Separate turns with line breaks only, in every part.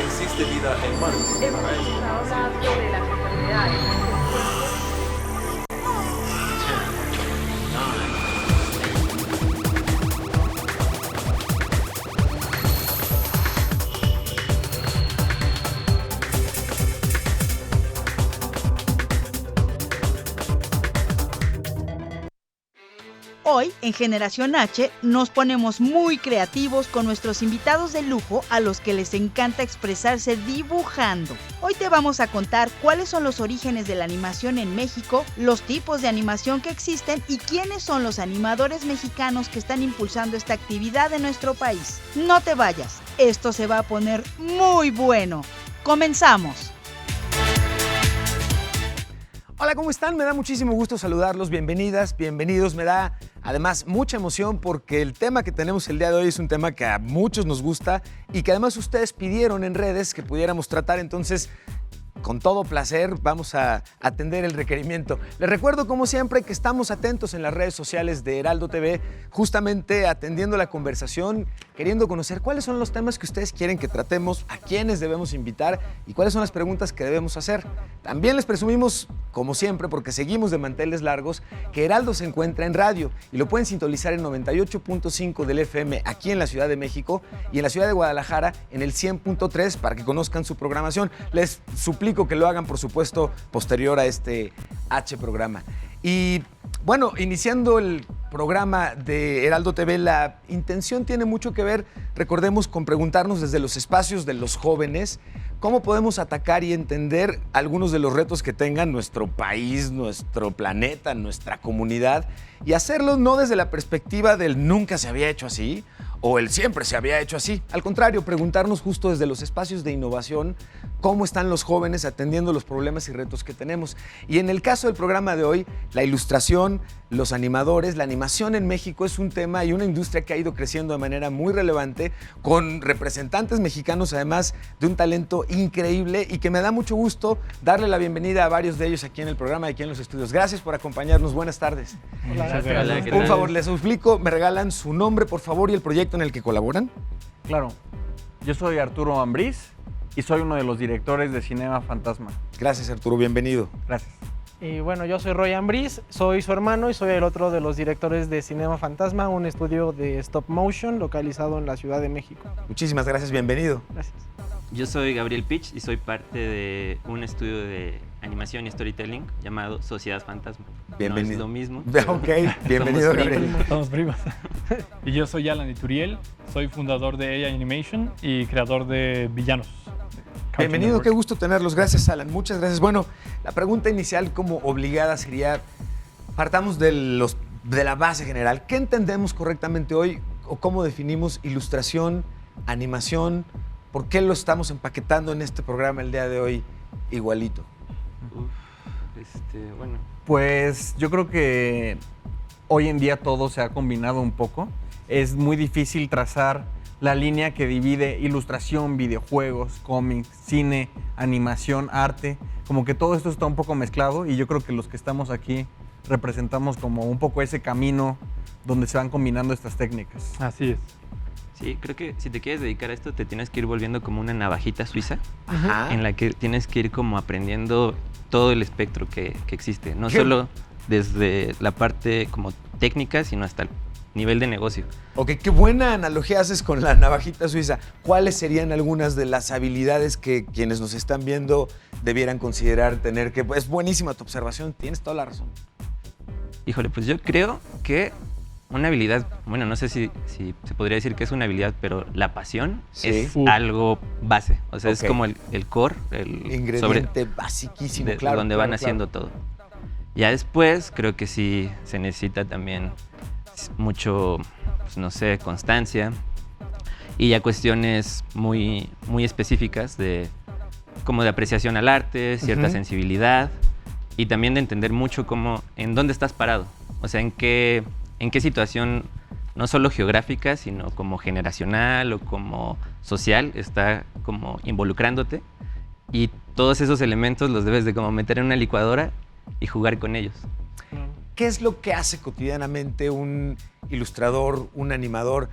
¿Existe vida en Marte?
Hemos estado hablando de las enfermedades.
Hoy, en Generación H, nos ponemos muy creativos con nuestros invitados de lujo a los que les encanta expresarse dibujando. Hoy te vamos a contar cuáles son los orígenes de la animación en México, los tipos de animación que existen y quiénes son los animadores mexicanos que están impulsando esta actividad en nuestro país. No te vayas, esto se va a poner muy bueno. ¡Comenzamos!
Hola, ¿cómo están? Me da muchísimo gusto saludarlos. Bienvenidas, bienvenidos. Me da además mucha emoción porque el tema que tenemos el día de hoy es un tema que a muchos nos gusta y que además ustedes pidieron en redes que pudiéramos tratar. Entonces, con todo placer vamos a atender el requerimiento. Les recuerdo, como siempre, que estamos atentos en las redes sociales de Heraldo TV, justamente atendiendo la conversación, queriendo conocer cuáles son los temas que ustedes quieren que tratemos, a quiénes debemos invitar y cuáles son las preguntas que debemos hacer. También les presumimos, como siempre, porque seguimos de manteles largos, que Heraldo se encuentra en radio y lo pueden sintonizar en 98.5 del FM aquí en la Ciudad de México y en la Ciudad de Guadalajara en el 100.3 para que conozcan su programación. Les suplico que lo hagan, por supuesto, posterior a este H programa. Y bueno, iniciando el programa de Heraldo TV, la intención tiene mucho que ver, recordemos, con preguntarnos desde los espacios de los jóvenes cómo podemos atacar y entender algunos de los retos que tengan nuestro país, nuestro planeta, nuestra comunidad, y hacerlo no desde la perspectiva del nunca se había hecho así o el siempre se había hecho así. Al contrario, preguntarnos justo desde los espacios de innovación cómo están los jóvenes atendiendo los problemas y retos que tenemos. Y en el caso del programa de hoy, la ilustración, los animadores, la animación en México es un tema y una industria que ha ido creciendo de manera muy relevante, con representantes mexicanos además de un talento increíble y que me da mucho gusto darle la bienvenida a varios de ellos aquí en el programa y aquí en los estudios. Gracias por acompañarnos. Buenas tardes.
Hola,
Por favor, les explico, me regalan su nombre, por favor, y el proyecto en el que colaboran.
Claro, yo soy Arturo Ambriz y soy uno de los directores de Cinema Fantasma.
Gracias, Arturo, bienvenido.
Gracias.
Y bueno, yo soy Roy Ambriz, soy su hermano y soy el otro de los directores de Cinema Fantasma, un estudio de stop motion localizado en la Ciudad de México.
Muchísimas gracias, bienvenido.
Gracias.
Yo soy Gabriel Pitch y soy parte de un estudio de animación y storytelling llamado Sociedad Fantasma.
Bienvenido.
No es lo mismo.
Ok, bienvenido, Gabriel.
Somos primos. Y yo soy Alan Ituriel, soy fundador de AI Animation y creador de Villanos.
Bienvenido, qué gusto tenerlos. Gracias, Alan. Muchas gracias. Bueno, la pregunta inicial como obligada sería, partamos de la base general. ¿Qué entendemos correctamente hoy o cómo definimos ilustración, animación? ¿Por qué lo estamos empaquetando en este programa el día de hoy igualito?
Bueno.
Pues yo creo que hoy en día todo se ha combinado un poco. Es muy difícil trazar la línea que divide ilustración, videojuegos, cómics, cine, animación, arte. Como que todo esto está un poco mezclado y yo creo que los que estamos aquí representamos como un poco ese camino donde se van combinando estas técnicas.
Así es.
Sí, creo que si te quieres dedicar a esto te tienes que ir volviendo como una navajita suiza.
Ajá.
En la que tienes que ir como aprendiendo todo el espectro que existe. No solo desde la parte como técnica, sino hasta el nivel de negocio.
Ok, qué buena analogía haces con la navajita suiza. ¿Cuáles serían algunas de las habilidades que quienes nos están viendo debieran considerar tener? Que es buenísima tu observación, tienes toda la razón.
Híjole, pues yo creo que una habilidad, bueno, no sé si se podría decir que es una habilidad, pero la pasión
Sí.
es algo base. O sea,
Ok.
es como el core, el
Ingrediente basiquísimo, claro.
donde van haciendo todo. Ya después creo que sí se necesita también mucho, pues, no sé, constancia y ya cuestiones muy, muy específicas como de apreciación al arte, cierta sensibilidad y también de entender mucho en dónde estás parado. O sea, en qué situación, no solo geográfica, sino como generacional o como social, está como involucrándote. Y todos esos elementos los debes de como meter en una licuadora y jugar con ellos.
¿Qué es lo que hace cotidianamente un ilustrador, un animador?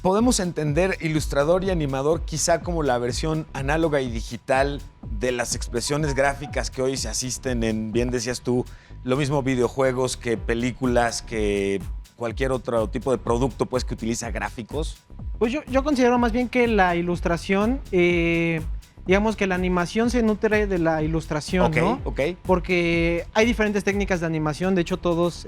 podemos entender ilustrador y animador quizá como la versión análoga y digital de las expresiones gráficas que hoy se asisten en, bien decías tú, lo mismo videojuegos que películas, que cualquier otro tipo de producto pues, que utiliza gráficos.
Pues yo considero más bien que la ilustración, digamos que la animación se nutre de la ilustración, ¿no?
Ok.
Porque hay diferentes técnicas de animación, de hecho todos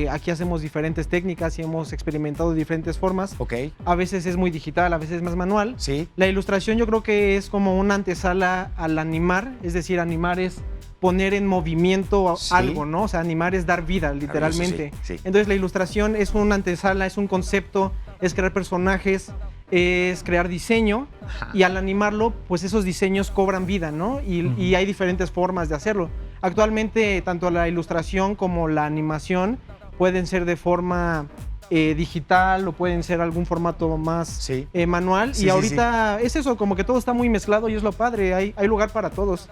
aquí hacemos diferentes técnicas y hemos experimentado diferentes formas.
Ok.
A veces es muy digital, a veces es más manual.
Sí.
La ilustración yo creo que es como una antesala al animar, es decir, animar es poner en movimiento
Sí.
algo, ¿no? O sea, animar es dar vida, literalmente.
Sí, sí.
Entonces la ilustración es una antesala, es un concepto, es crear personajes, es crear diseño.
Ajá.
Y al animarlo, pues esos diseños cobran vida, ¿no? Y hay diferentes formas de hacerlo. Actualmente, tanto la ilustración como la animación pueden ser de forma digital o pueden ser algún formato más
Sí.
manual.
Sí,
y
sí,
ahorita es eso, como que todo está muy mezclado y es lo padre, hay lugar para todos.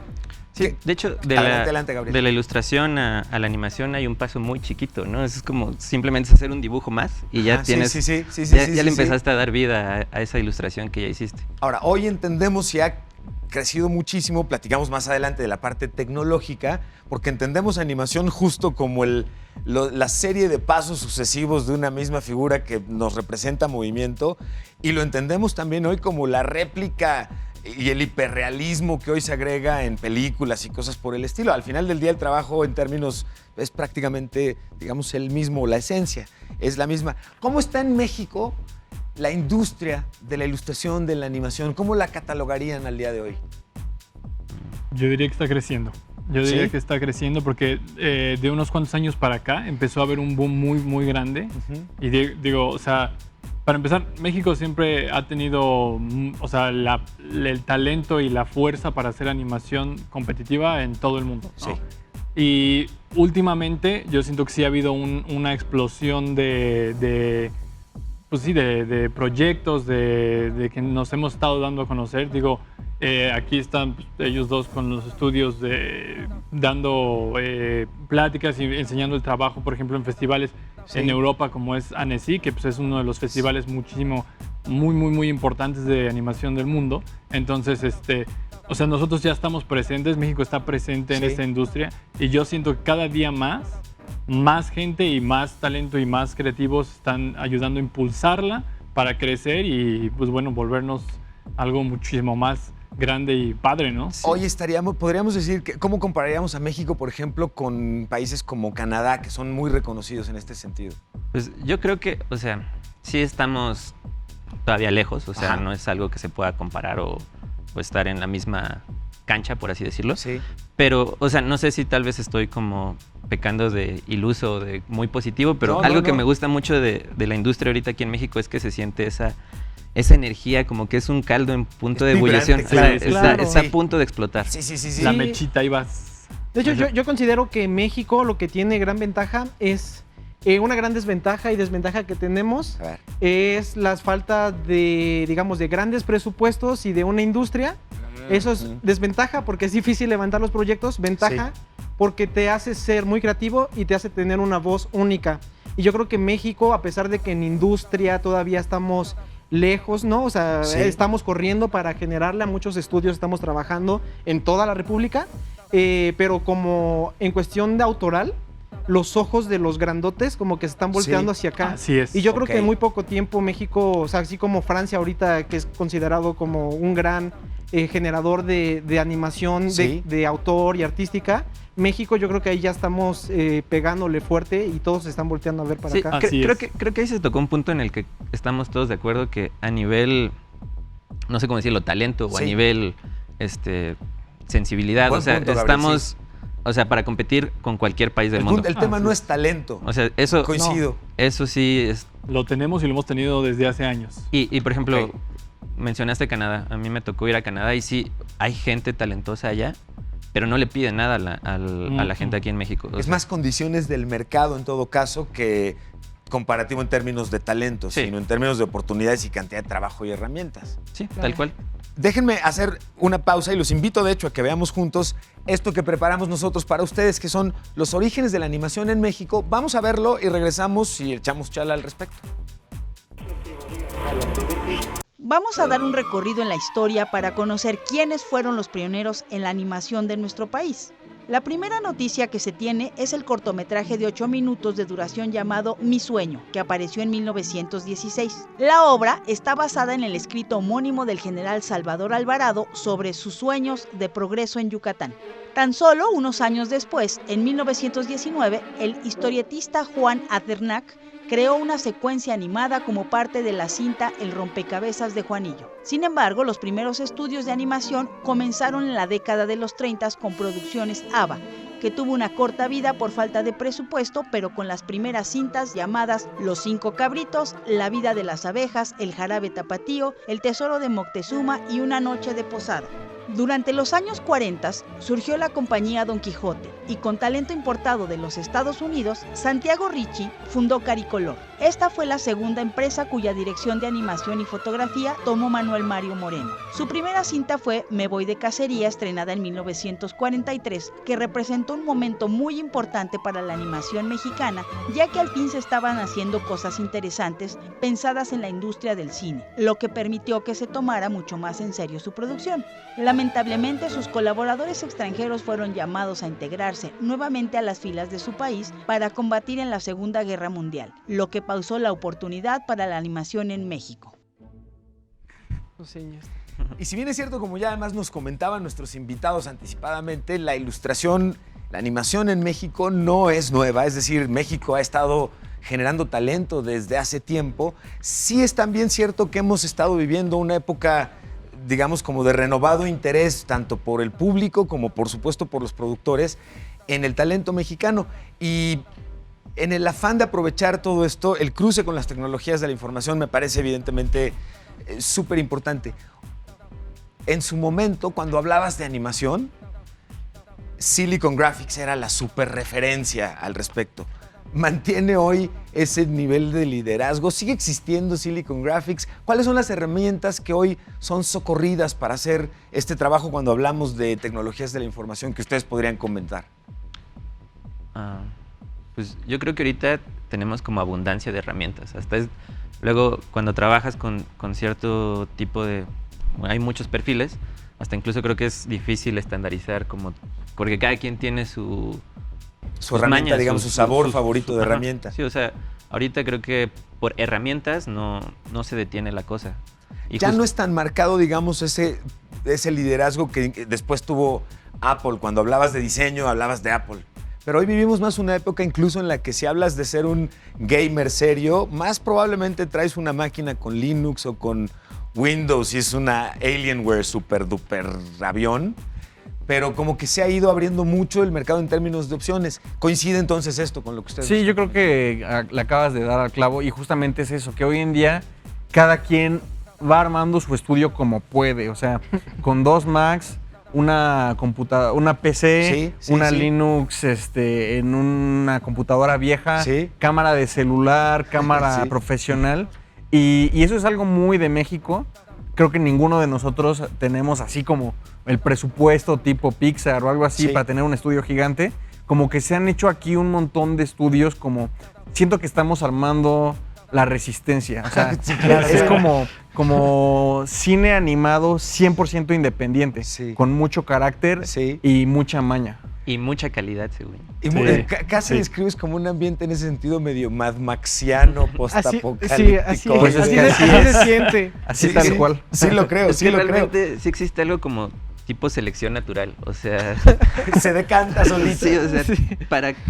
Sí, de hecho,
Adelante, Gabriel.
de la ilustración a la animación hay un paso muy chiquito, ¿no? Es como simplemente hacer un dibujo más y ya
Ajá, sí,
tienes,
sí,
ya le empezaste a dar vida a esa ilustración que ya hiciste.
Ahora, hoy entendemos y ha crecido muchísimo, platicamos más adelante de la parte tecnológica, porque entendemos animación justo como la serie de pasos sucesivos de una misma figura que nos representa movimiento, y lo entendemos también hoy como la réplica y el hiperrealismo que hoy se agrega en películas y cosas por el estilo. Al final del día el trabajo en términos es prácticamente, digamos, el mismo, la esencia es la misma. ¿Cómo está en México la industria de la ilustración, de la animación? ¿Cómo la catalogarían al día de hoy?
Yo diría que está creciendo. Yo diría
¿Sí?
que está creciendo porque de unos cuantos años para acá empezó a haber un boom muy, muy grande. Y digo, o sea, para empezar, México siempre ha tenido, o sea, el talento y la fuerza para hacer animación competitiva en todo el mundo, ¿no?
Sí.
Y últimamente yo siento que sí ha habido una explosión pues sí, de proyectos, de que nos hemos estado dando a conocer. Digo, aquí están pues, ellos dos con los estudios dando pláticas y enseñando el trabajo, por ejemplo, en festivales en Europa como es Annecy, que pues, es uno de los festivales muy importantes de animación del mundo. Entonces, o sea, nosotros ya estamos presentes, México está presente en esta industria y yo siento que cada día más gente y más talento y más creativos están ayudando a impulsarla para crecer y, pues bueno, volvernos algo muchísimo más grande y padre, ¿no?
Hoy podríamos decir, ¿cómo compararíamos a México, por ejemplo, con países como Canadá, que son muy reconocidos en este sentido?
Pues yo creo que, o sea, sí estamos todavía lejos, o sea,
Ajá.
no es algo que se pueda comparar o estar en la misma cancha, por así decirlo.
Sí.
Pero, o sea, no sé si tal vez estoy como pecando de iluso, de muy positivo, pero
No,
algo
no,
que
no.
me gusta mucho de la industria ahorita aquí en México es que se siente esa energía, como que es un caldo en punto
Es
de ebullición.
vibrante,
O sea,
claro.
está
Sí.
a punto de explotar.
Sí.
La mechita ahí vas.
De hecho, yo considero que México lo que tiene gran ventaja es una gran desventaja y desventaja que tenemos
A ver.
es la falta de, digamos, de grandes presupuestos y de una industria. Eso es desventaja porque es difícil levantar los proyectos, ventaja porque te hace ser muy creativo y te hace tener una voz única. Y yo creo que México, a pesar de que en industria todavía estamos lejos, ¿no? O sea, estamos corriendo para generarla, muchos estudios estamos trabajando en toda la República, pero como en cuestión de autoral, los ojos de los grandotes como que se están volteando hacia acá.
Así es.
Y yo creo
Ok.
que en muy poco tiempo México, o sea, así como Francia ahorita, que es considerado como un gran generador de animación
Sí.
de autor y artística, México yo creo que ahí ya estamos pegándole fuerte y todos se están volteando a ver para
Sí,
acá.
Así
creo
es.
que ahí se tocó un punto en el que estamos todos de acuerdo que a nivel, no sé cómo decirlo, talento o a
Sí.
nivel sensibilidad,
Buen
o sea,
punto, Gabriel,
estamos, o sea, para competir con cualquier país del mundo.
El tema no es talento.
O sea, eso,
Coincido.
eso sí es.
Lo tenemos y lo hemos tenido desde hace años.
Y por ejemplo,
Ok.
mencionaste Canadá. A mí me tocó ir a Canadá y sí, hay gente talentosa allá, pero no le piden nada a la gente aquí en México. O
Es
sea,
más condiciones del mercado en todo caso que comparativo en términos de talento,
Sí.
sino en términos de oportunidades y cantidad de trabajo y herramientas.
sí, tal cual.
Déjenme hacer una pausa y los invito de hecho a que veamos juntos esto que preparamos nosotros para ustedes, que son los orígenes de la animación en México. Vamos a verlo y regresamos y echamos charla al respecto.
Vamos a dar un recorrido en la historia para conocer quiénes fueron los pioneros en la animación de nuestro país. La primera noticia que se tiene es el cortometraje de 8 minutos de duración llamado Mi Sueño, que apareció en 1916. La obra está basada en el escrito homónimo del general Salvador Alvarado sobre sus sueños de progreso en Yucatán. Tan solo unos años después, en 1919, el historietista Juan Adernac creó una secuencia animada como parte de la cinta El rompecabezas de Juanillo. Sin embargo, los primeros estudios de animación comenzaron en la década de los 30 con Producciones ABA, que tuvo una corta vida por falta de presupuesto, pero con las primeras cintas llamadas Los 5 Cabritos, La vida de las abejas, El jarabe tapatío, El tesoro de Moctezuma y Una noche de posada. Durante los años 40 surgió la compañía Don Quijote y con talento importado de los Estados Unidos, Santiago Ricci fundó Caricolor. Esta fue la segunda empresa cuya dirección de animación y fotografía tomó Manuel Mario Moreno. Su primera cinta fue Me voy de cacería, estrenada en 1943, que representó un momento muy importante para la animación mexicana, ya que al fin se estaban haciendo cosas interesantes pensadas en la industria del cine, lo que permitió que se tomara mucho más en serio su producción. Lamentablemente, sus colaboradores extranjeros fueron llamados a integrarse nuevamente a las filas de su país para combatir en la Segunda Guerra Mundial, lo que pausó la oportunidad para la animación en México.
Y si bien es cierto, como ya además nos comentaban nuestros invitados anticipadamente, la ilustración, la animación en México no es nueva, es decir, México ha estado generando talento desde hace tiempo. Sí es también cierto que hemos estado viviendo una época, digamos, como de renovado interés, tanto por el público como por supuesto por los productores, en el talento mexicano. Y en el afán de aprovechar todo esto, el cruce con las tecnologías de la información me parece evidentemente súper importante. En su momento, cuando hablabas de animación, Silicon Graphics era la súper referencia al respecto. ¿Mantiene hoy ese nivel de liderazgo? ¿Sigue existiendo Silicon Graphics? ¿Cuáles son las herramientas que hoy son socorridas para hacer este trabajo cuando hablamos de tecnologías de la información que ustedes podrían comentar?
Pues yo creo que ahorita tenemos como abundancia de herramientas. Luego, cuando trabajas con cierto tipo de... Hay muchos perfiles, hasta incluso creo que es difícil estandarizar, porque cada quien tiene su
herramienta,
mañas,
digamos, su sabor favorito de herramienta.
Sí, o sea, ahorita creo que por herramientas no se detiene la cosa. Y
ya no es tan marcado, digamos, ese liderazgo que después tuvo Apple. Cuando hablabas de diseño, hablabas de Apple. Pero hoy vivimos más una época incluso en la que si hablas de ser un gamer serio, más probablemente traes una máquina con Linux o con Windows y es una Alienware super duper avión. Pero como que se ha ido abriendo mucho el mercado en términos de opciones. ¿Coincide entonces esto con lo que ustedes
Sí,
buscan?
yo creo que le acabas de dar al clavo y justamente es eso, que hoy en día cada quien va armando su estudio como puede, o sea, con 2 Macs, una computadora, una PC, una Linux en una computadora vieja, cámara de celular, cámara profesional y eso es algo muy de México. Creo que ninguno de nosotros tenemos así como el presupuesto tipo Pixar o algo así para tener un estudio gigante. Como que se han hecho aquí un montón de estudios, como siento que estamos armando la resistencia. O sea, es como cine animado 100% independiente, con mucho carácter y mucha maña.
Y mucha calidad, según.
Y casi describes como un ambiente en ese sentido medio Mad Maxiano, postapocalíptico.
Sí, así,
pues
así se siente.
Así tal cual.
Sí lo creo, sí lo creo.
Realmente sí existe algo como tipo selección natural, o sea...
Se decanta solito.
Sí, o sea,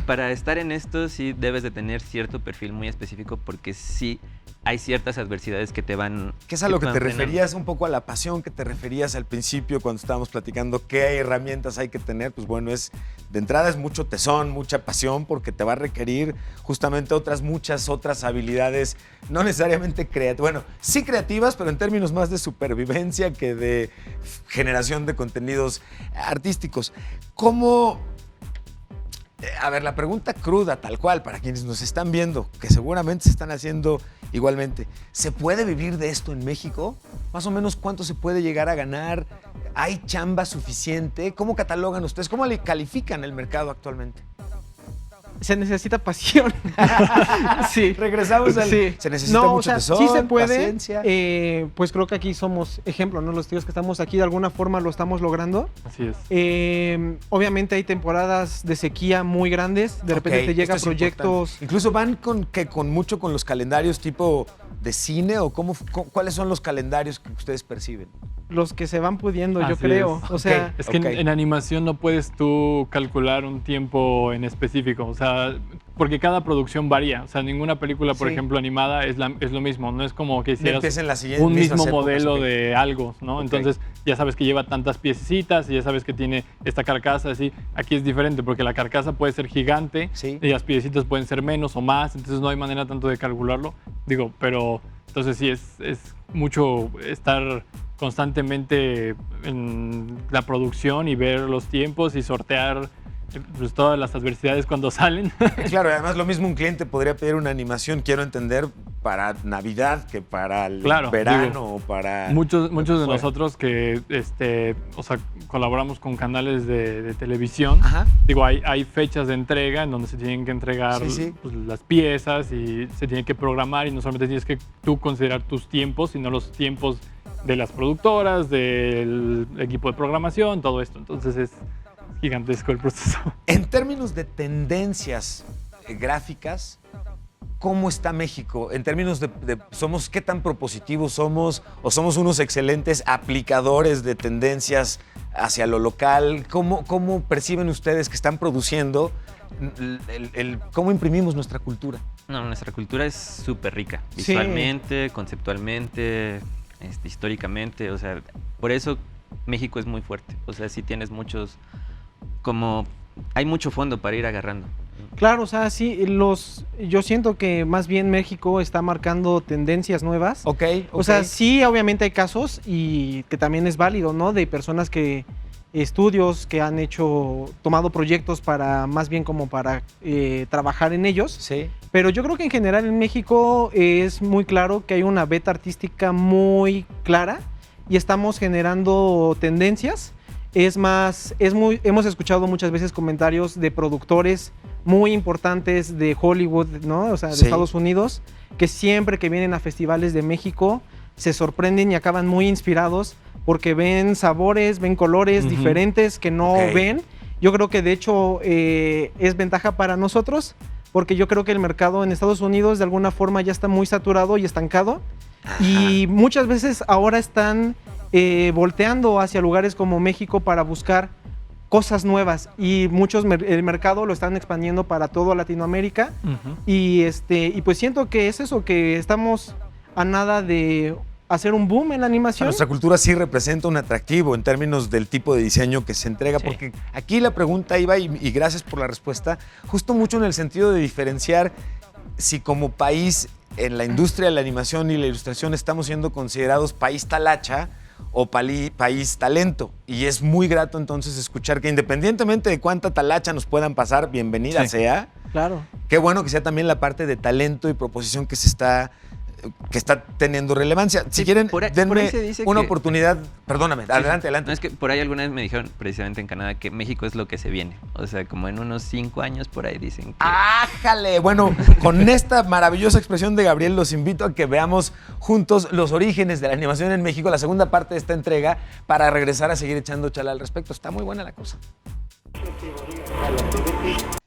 para estar en esto sí debes de tener cierto perfil muy específico porque sí hay ciertas adversidades que te van...
¿Qué es a lo que te referías un poco a la pasión que te referías al principio cuando estábamos platicando qué herramientas hay que tener? Pues bueno, de entrada es mucho tesón, mucha pasión porque te va a requerir justamente muchas otras habilidades, no necesariamente creativas, bueno, sí creativas, pero en términos más de supervivencia que de generación de contenidos artísticos. ¿Cómo? A ver, la pregunta cruda, tal cual, para quienes nos están viendo, que seguramente se están haciendo igualmente. ¿Se puede vivir de esto en México? Más o menos, ¿cuánto se puede llegar a ganar? ¿Hay chamba suficiente? ¿Cómo catalogan ustedes? ¿Cómo le califican el mercado actualmente?
Se necesita pasión. Sí.
Regresamos al...
Sí.
Se necesita
No,
mucho
o sea,
tesón,
sí se puede.
paciencia.
Pues creo que aquí somos ejemplo, ¿no? Los tíos que estamos aquí de alguna forma lo estamos logrando.
Así es.
Obviamente hay temporadas de sequía muy grandes. De repente
Ok,
te llegan
esto es
proyectos.
importante. Incluso van con mucho con los calendarios tipo de cine o cuáles son los calendarios que ustedes perciben.
Los que se van pudiendo, yo
Así
creo.
es.
O sea,
Es que
Ok.
en animación no puedes tú calcular un tiempo en específico, o sea, porque cada producción varía. O sea, ninguna película, por
Sí.
ejemplo, animada es lo mismo. No es como que hicieras
empieza en la siguiente-
un mismo
mismas épocas,
modelo
ok.
de algo, ¿no?
Ok.
Entonces ya sabes que lleva tantas piececitas y ya sabes que tiene esta carcasa, así. Aquí es diferente porque la carcasa puede ser gigante
Sí.
y las piececitas pueden ser menos o más, entonces no hay manera tanto de calcularlo. Digo, pero entonces sí es mucho estar constantemente en la producción y ver los tiempos y sortear pues, todas las adversidades cuando salen.
Claro, además lo mismo un cliente podría pedir una animación, quiero entender, para Navidad que para el
Claro,
verano
digo,
o para...
muchos de
fuera.
nosotros que o sea, colaboramos con canales de televisión,
Ajá.
digo, hay fechas de entrega en donde se tienen que entregar
Sí, sí.
pues, las piezas y se tiene que programar y no solamente tienes que tú considerar tus tiempos, sino los tiempos de las productoras, del equipo de programación, todo esto. Entonces es gigantesco el proceso.
En términos de tendencias gráficas, ¿cómo está México? En términos de ¿qué tan propositivos somos? ¿O somos unos excelentes aplicadores de tendencias hacia lo local? ¿Cómo perciben ustedes que están produciendo? ¿Cómo imprimimos nuestra cultura?
No, nuestra cultura es súper rica,
Sí.
visualmente, conceptualmente, históricamente, o sea, por eso México es muy fuerte, o sea, sí tienes hay mucho fondo para ir agarrando.
claro, o sea, sí, yo siento que más bien México está marcando tendencias nuevas.
Ok.
O sea, sí, obviamente hay casos y que también es válido, ¿no? De personas estudios que han tomado proyectos más bien como para trabajar en ellos.
Sí.
Pero yo creo que en general en México es muy claro que hay una beta artística muy clara y estamos generando tendencias. Hemos escuchado muchas veces comentarios de productores muy importantes de Hollywood, ¿no? O sea, de
Sí.
Estados Unidos, que siempre que vienen a festivales de México se sorprenden y acaban muy inspirados porque ven sabores, ven colores
Ujú.
diferentes que no
Ok.
ven. Yo creo que de hecho es ventaja para nosotros porque yo creo que el mercado en Estados Unidos de alguna forma ya está muy saturado y estancado y muchas veces ahora están volteando hacia lugares como México para buscar cosas nuevas y el mercado lo están expandiendo para toda Latinoamérica y pues siento que es eso, que estamos a nada de hacer un boom en la animación.
Nuestra cultura sí representa un atractivo en términos del tipo de diseño que se entrega,
Sí.
porque aquí la pregunta iba, y gracias por la respuesta, justo mucho en el sentido de diferenciar si como país en la industria de la animación y la ilustración estamos siendo considerados país talacha o país talento. Y es muy grato entonces escuchar que independientemente de cuánta talacha nos puedan pasar, bienvenida
Sí.
sea.
Claro.
Qué bueno que sea también la parte de talento y proposición que está teniendo relevancia. Si
Sí,
quieren,
por ahí
denme
se dice
una
que-
oportunidad. Perdóname, adelante.
No, es que por ahí alguna vez me dijeron, precisamente en Canadá, que México es lo que se viene. O sea, como en unos 5 años por ahí dicen que...
¡Ájale! Bueno, con esta maravillosa expresión de Gabriel, los invito a que veamos juntos los orígenes de la animación en México, la segunda parte de esta entrega, para regresar a seguir echando chala al respecto. Está muy buena la cosa.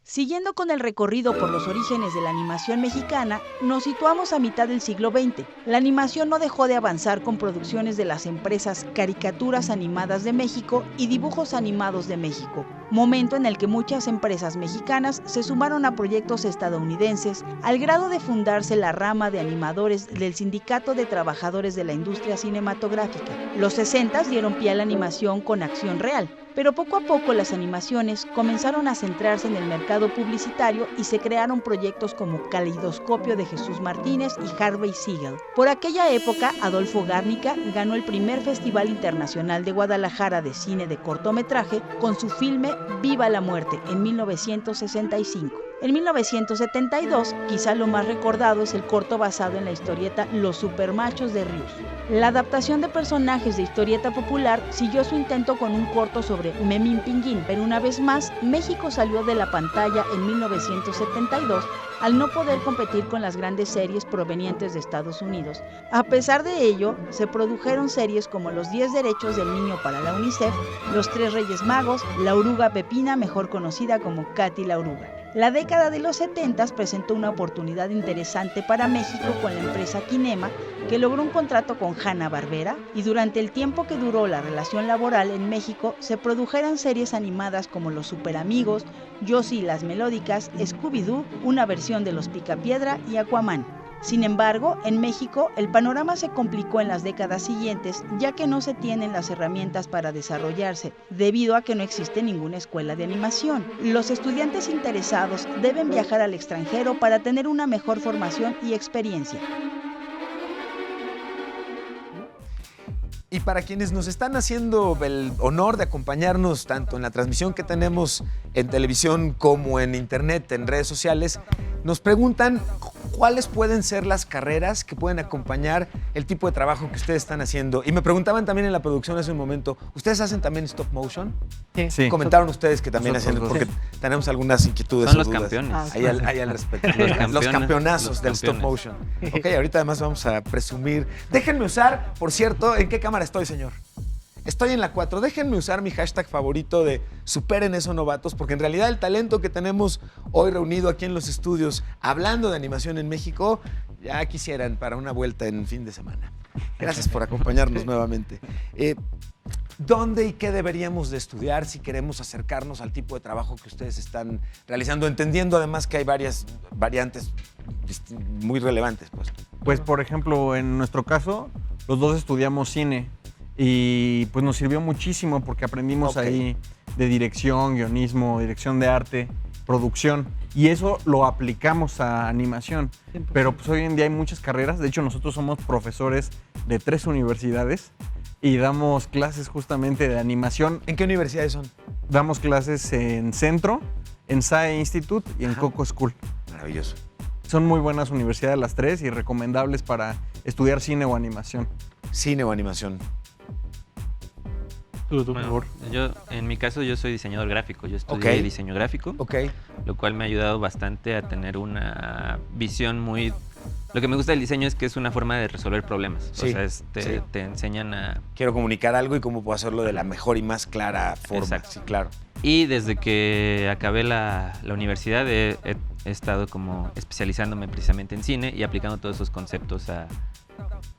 Siguiendo con el recorrido por los orígenes de la animación mexicana, nos situamos a mitad del siglo XX. La animación no dejó de avanzar con producciones de las empresas Caricaturas Animadas de México y Dibujos Animados de México, momento en el que muchas empresas mexicanas se sumaron a proyectos estadounidenses al grado de fundarse la rama de animadores del Sindicato de Trabajadores de la Industria Cinematográfica. Los 60s dieron pie a la animación con acción real, pero poco a poco las animaciones comenzaron a centrarse en el mercado publicitario y se crearon proyectos como Caleidoscopio de Jesús Martínez y Harvey Siegel. Por aquella época, Adolfo Gárnica ganó el primer Festival Internacional de Guadalajara de Cine de Cortometraje con su filme Viva la Muerte en 1965. En 1972, quizá lo más recordado es el corto basado en la historieta Los Supermachos de Rius. La adaptación de personajes de historieta popular siguió su intento con un corto sobre Memín Pinguín, pero una vez más, México salió de la pantalla en 1972 al no poder competir con las grandes series provenientes de Estados Unidos. A pesar de ello, se produjeron series como Los 10 Derechos del Niño para la UNICEF, Los Tres Reyes Magos, La Oruga Pepina, mejor conocida como Katy la Oruga. La década de los 70 presentó una oportunidad interesante para México con la empresa Kinema, que logró un contrato con Hanna-Barbera, y durante el tiempo que duró la relación laboral en México se produjeron series animadas como Los Superamigos, Josie y las Melódicas, Scooby-Doo, una versión de Los Picapiedra y Aquaman. Sin embargo, en México el panorama se complicó en las décadas siguientes, ya que no se tienen las herramientas para desarrollarse, debido a que no existe ninguna escuela de animación. Los estudiantes interesados deben viajar al extranjero para tener una mejor formación y experiencia.
Y para quienes nos están haciendo el honor de acompañarnos tanto en la transmisión que tenemos en televisión como en internet, en redes sociales, nos preguntan cuáles pueden ser las carreras que pueden acompañar el tipo de trabajo que ustedes están haciendo. Y me preguntaban también en la producción hace un momento, ¿ustedes hacen también stop motion?
Sí.
Comentaron ustedes que también hacen,
Nosotros
porque tenemos algunas inquietudes.
Son
o
los
dudas
campeones.
ahí al respecto. Los campeonazos del stop motion. Ok, ahorita además vamos a presumir. Déjenme usar, por cierto, ¿en qué cámara estoy, señor? Estoy en la 4. Déjenme usar mi hashtag favorito de superen eso, novatos, porque en realidad el talento que tenemos hoy reunido aquí en los estudios hablando de animación en México, ya quisieran para una vuelta en fin de semana. Gracias por acompañarnos nuevamente. ¿Dónde y qué deberíamos de estudiar si queremos acercarnos al tipo de trabajo que ustedes están realizando? Entendiendo además que hay varias variantes muy relevantes.
Pues, por ejemplo, en nuestro caso, los dos estudiamos cine. Y pues nos sirvió muchísimo porque aprendimos ahí de dirección, guionismo, dirección de arte, producción. Y eso lo aplicamos a animación. 100%. Pero pues hoy en día hay muchas carreras. De hecho, nosotros somos profesores de 3 universidades y damos clases justamente de animación.
¿En qué universidades son?
Damos clases en Centro, en SAE Institute y en Coco School.
Maravilloso.
Son muy buenas universidades las 3 y recomendables para estudiar cine o animación.
Cine o animación.
Bueno, en mi caso, yo soy diseñador gráfico. Yo estudié diseño gráfico, lo cual me ha ayudado bastante a tener una visión muy... Lo que me gusta del diseño es que es una forma de resolver problemas.
Sí,
o sea, te enseñan a...
Quiero comunicar algo y cómo puedo hacerlo de la mejor y más clara forma.
Exacto.
Sí, claro.
Y desde que acabé la universidad he estado como especializándome precisamente en cine y aplicando todos esos conceptos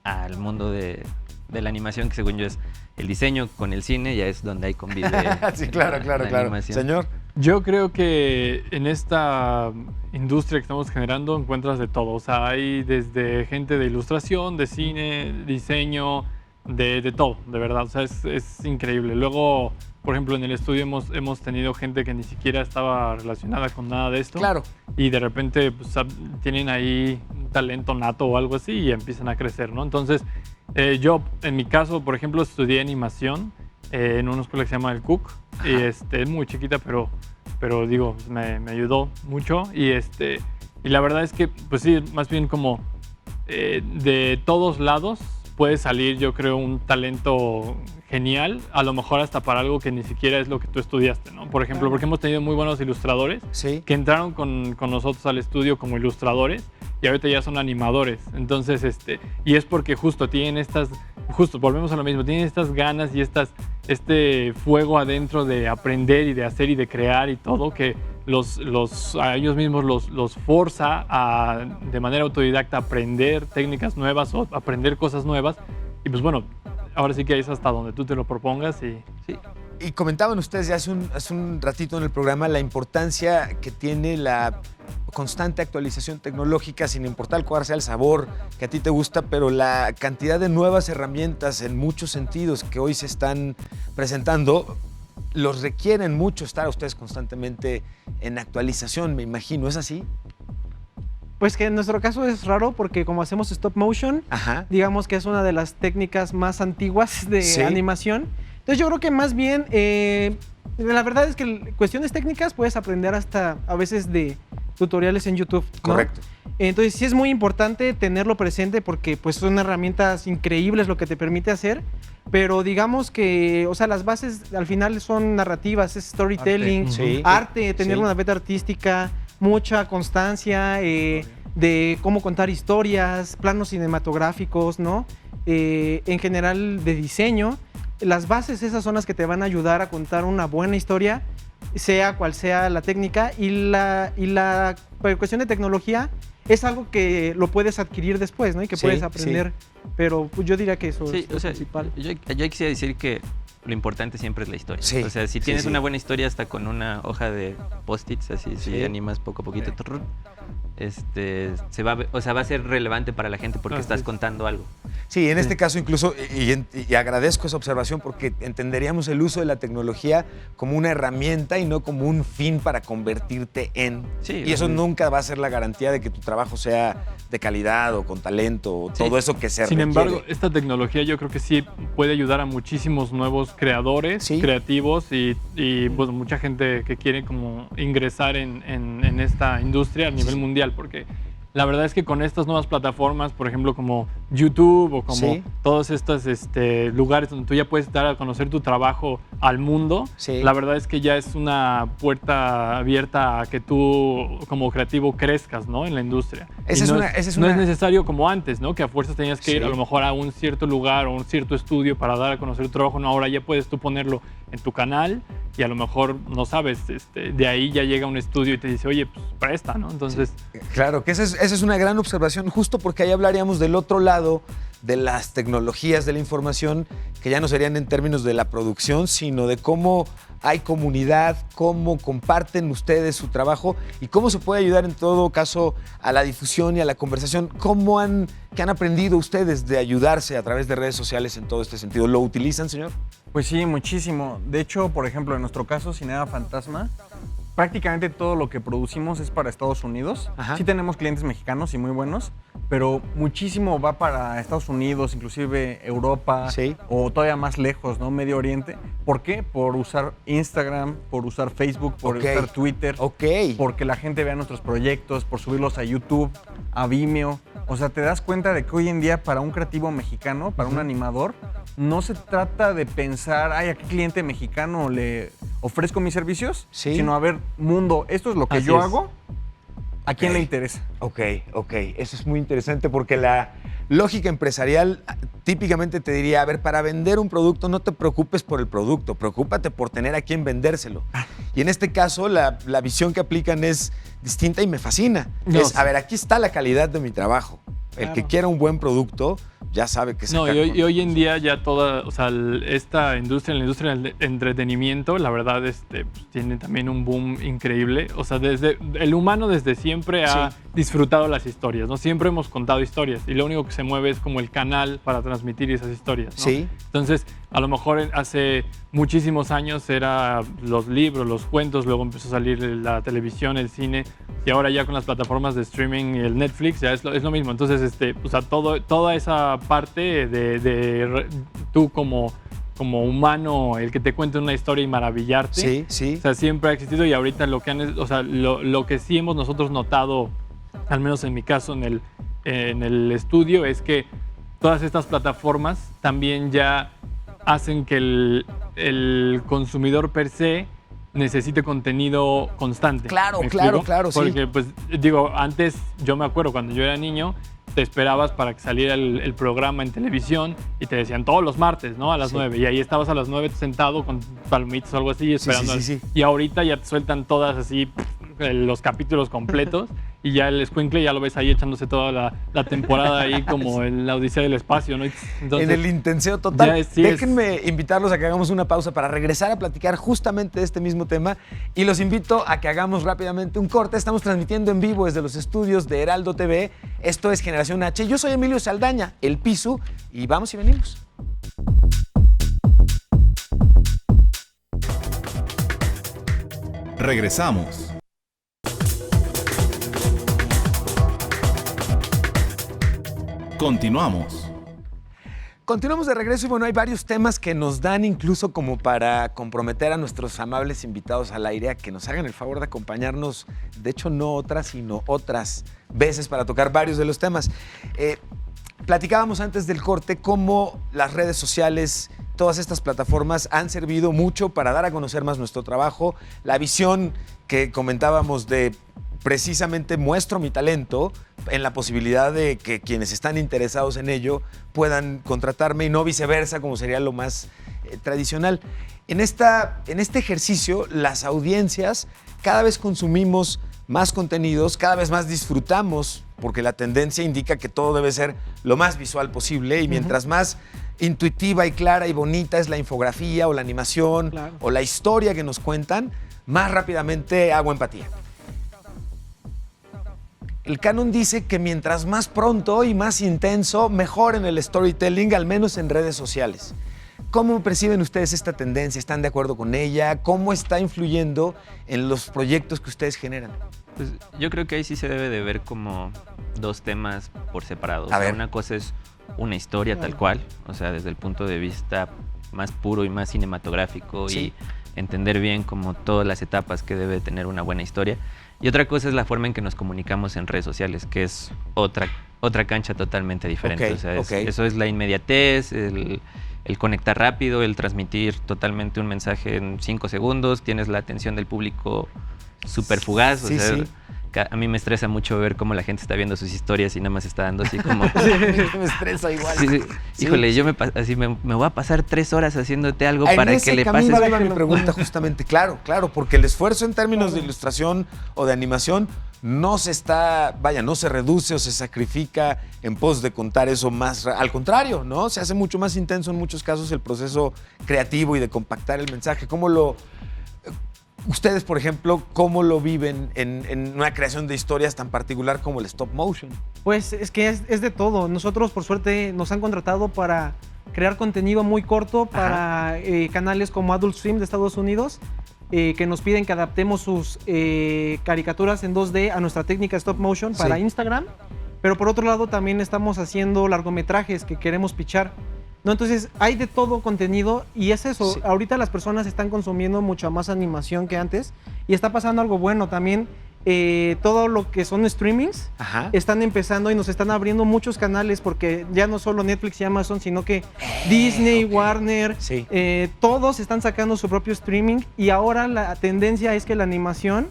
al mundo de la animación, que según yo es el diseño con el cine, ya es donde hay convive.
Sí, claro.
Animación.
Señor.
Yo creo que en esta industria que estamos generando encuentras de todo. O sea, hay desde gente de ilustración, de cine, diseño, de todo, de verdad. O sea, es increíble. Luego, por ejemplo, en el estudio hemos tenido gente que ni siquiera estaba relacionada con nada de esto.
Claro.
Y de repente pues, tienen ahí un talento nato o algo así y empiezan a crecer, ¿no? Entonces, yo, en mi caso, por ejemplo, estudié animación en una escuela que se llama el Cook. Y es muy chiquita, pero digo, me ayudó mucho. Y la verdad es que, pues sí, más bien como de todos lados puede salir, yo creo, un talento genial, a lo mejor hasta para algo que ni siquiera es lo que tú estudiaste, ¿no? Por ejemplo, porque hemos tenido muy buenos ilustradores que entraron con nosotros al estudio como ilustradores y ahorita ya son animadores. Entonces, y es porque justo tienen volvemos a lo mismo, tienen estas ganas y este fuego adentro de aprender y de hacer y de crear y todo, que a ellos mismos los forza a, de manera autodidacta, aprender técnicas nuevas o aprender cosas nuevas. Y pues bueno, ahora sí que es hasta donde tú te lo propongas.
Y comentaban ustedes ya hace un ratito en el programa la importancia que tiene la constante actualización tecnológica, sin importar cuál sea el sabor que a ti te gusta, pero la cantidad de nuevas herramientas en muchos sentidos que hoy se están presentando los requieren mucho estar a ustedes constantemente en actualización, me imagino. ¿Es así?
Pues que en nuestro caso es raro porque como hacemos stop motion, digamos que es una de las técnicas más antiguas de animación. Entonces yo creo que más bien, la verdad es que cuestiones técnicas puedes aprender hasta a veces de tutoriales en YouTube, ¿no?
Correcto.
Entonces sí es muy importante tenerlo presente porque pues son herramientas increíbles lo que te permite hacer, pero digamos que, o sea, las bases al final son narrativas, es storytelling, arte, tener una beta artística, mucha constancia, de cómo contar historias, planos cinematográficos, ¿no? En general de diseño. Las bases esas son las que te van a ayudar a contar una buena historia, sea cual sea la técnica, y la cuestión de tecnología es algo que lo puedes adquirir después, ¿no? Y que puedes aprender, pero pues, yo diría que eso es lo principal.
Yo quisiera decir que lo importante siempre es la historia.
Sí,
o sea, si tienes una buena historia hasta con una hoja de post-its, así, si animas poco a poquito, va a ser relevante para la gente porque estás contando algo.
Sí, en este caso incluso, y agradezco esa observación porque entenderíamos el uso de la tecnología como una herramienta y no como un fin para convertirte en.
Sí,
y eso nunca va a ser la garantía de que tu trabajo sea de calidad o con talento o todo eso que se requiere.
Sin embargo, esta tecnología yo creo que sí puede ayudar a muchísimos nuevos creadores, creativos y pues, mucha gente que quiere como ingresar en esta industria a nivel mundial, porque la verdad es que con estas nuevas plataformas, por ejemplo, como YouTube o como todos estos lugares donde tú ya puedes dar a conocer tu trabajo al mundo, la verdad es que ya es una puerta abierta a que tú como creativo crezcas, ¿no? En la industria. No es necesario como antes, ¿no? Que a fuerzas tenías que ir a lo mejor a un cierto lugar o un cierto estudio para dar a conocer tu trabajo. No, ahora ya puedes tú ponerlo en tu canal y a lo mejor, no sabes, de ahí ya llega un estudio y te dice, oye, pues presta, ¿no? Entonces...
Claro, que esa es una gran observación, justo porque ahí hablaríamos del otro lado de las tecnologías de la información, que ya no serían en términos de la producción, sino de cómo hay comunidad, cómo comparten ustedes su trabajo y cómo se puede ayudar en todo caso a la difusión y a la conversación. ¿Qué han aprendido ustedes de ayudarse a través de redes sociales en todo este sentido? ¿Lo utilizan, señor?
Pues sí, muchísimo. De hecho, por ejemplo, en nuestro caso, Cinema Fantasma, prácticamente todo lo que producimos es para Estados Unidos. Sí tenemos clientes mexicanos y muy buenos, pero muchísimo va para Estados Unidos, inclusive Europa o todavía más lejos, ¿no? Medio Oriente. ¿Por qué? Por usar Instagram, por usar Facebook, por usar Twitter, porque la gente vea nuestros proyectos, por subirlos a YouTube, a Vimeo. O sea, te das cuenta de que hoy en día para un creativo mexicano, para un animador, no se trata de pensar, ay, ¿a qué cliente mexicano le ofrezco mis servicios? Sino, a ver, mundo, esto es lo que yo hago, ¿a quién le interesa?
Ok. Eso es muy interesante porque la lógica empresarial típicamente te diría, a ver, para vender un producto no te preocupes por el producto, preocúpate por tener a quién vendérselo. Y en este caso la visión que aplican es distinta y me fascina. A ver, aquí está la calidad de mi trabajo. El que quiera un buen producto ya sabe que sacar.
Y hoy en día ya toda, o sea, esta industria, la industria del entretenimiento, la verdad, pues, tiene también un boom increíble. O sea, el humano desde siempre ha disfrutado las historias, ¿no? Siempre hemos contado historias y lo único que se mueve es como el canal para transmitir esas historias, ¿no? Entonces, a lo mejor hace muchísimos años era los libros, los cuentos, luego empezó a salir la televisión, el cine, y ahora ya con las plataformas de streaming y el Netflix ya es lo mismo. Entonces, o sea, toda esa parte de tú como humano, el que te cuente una historia y maravillarte, o sea, siempre ha existido, y ahorita lo que sí hemos nosotros notado, al menos en mi caso en el estudio, es que todas estas plataformas también ya hacen que el consumidor per se necesite contenido constante.
Claro,
Porque, pues, digo, antes yo me acuerdo cuando yo era niño, te esperabas para que saliera el programa en televisión y te decían todos los martes, ¿no? A las 9. Y ahí estabas a las 9 sentado con palomitas o algo así esperando. Y ahorita ya te sueltan todas así los capítulos completos y ya el escuincle ya lo ves ahí echándose toda la temporada ahí como en la Odisea del Espacio, ¿no? Entonces,
en el intenseo total. Déjenme invitarlos a que hagamos una pausa para regresar a platicar justamente de este mismo tema y los invito a que hagamos rápidamente un corte. Estamos transmitiendo en vivo desde los estudios de Heraldo TV. Esto es Generación H. Yo soy Emilio Saldaña, el Pisu, y vamos y venimos.
Regresamos. Continuamos.
Continuamos de regreso y bueno, hay varios temas que nos dan incluso como para comprometer a nuestros amables invitados al aire a que nos hagan el favor de acompañarnos, de hecho no otras, sino otras veces para tocar varios de los temas. Platicábamos antes del corte cómo las redes sociales, todas estas plataformas han servido mucho para dar a conocer más nuestro trabajo, la visión que comentábamos de precisamente muestro mi talento en la posibilidad de que quienes están interesados en ello puedan contratarme y no viceversa, como sería lo más tradicional. En este ejercicio, las audiencias cada vez consumimos más contenidos, cada vez más disfrutamos, porque la tendencia indica que todo debe ser lo más visual posible y mientras más intuitiva y clara y bonita es la infografía o la animación o la historia que nos cuentan, más rápidamente hago empatía. El canon dice que mientras más pronto y más intenso, mejor en el storytelling, al menos en redes sociales. ¿Cómo perciben ustedes esta tendencia? ¿Están de acuerdo con ella? ¿Cómo está influyendo en los proyectos que ustedes generan?
Pues yo creo que ahí sí se debe de ver como dos temas por separado.
A ver.
Una cosa es una historia tal cual, o sea, desde el punto de vista más puro y más cinematográfico y entender bien como todas las etapas que debe tener una buena historia. Y otra cosa es la forma en que nos comunicamos en redes sociales, que es otra cancha totalmente diferente. O sea, eso es la inmediatez, el conectar rápido, el transmitir totalmente un mensaje en 5 segundos, tienes la atención del público súper fugaz. A mí me estresa mucho ver cómo la gente está viendo sus historias y nada más está dando así como...
Me estresa igual.
Híjole, yo me voy a pasar 3 horas haciéndole algo para que le pases...
Ahí va mi pregunta justamente. Claro, porque el esfuerzo en términos de ilustración o de animación no se reduce o se sacrifica en pos de contar eso más... Al contrario, ¿no? Se hace mucho más intenso en muchos casos el proceso creativo y de compactar el mensaje. Ustedes, por ejemplo, ¿cómo lo viven en una creación de historias tan particular como el stop motion?
Pues es que es de todo. Nosotros, por suerte, nos han contratado para crear contenido muy corto para canales como Adult Swim de Estados Unidos, que nos piden que adaptemos sus caricaturas en 2D a nuestra técnica stop motion para Instagram. Pero por otro lado, también estamos haciendo largometrajes que queremos pitchar. ¿No? Entonces hay de todo contenido y es eso, ahorita las personas están consumiendo mucha más animación que antes y está pasando algo bueno también, todo lo que son streamings están empezando y nos están abriendo muchos canales porque ya no solo Netflix y Amazon, sino que Disney, Warner, todos están sacando su propio streaming y ahora la tendencia es que la animación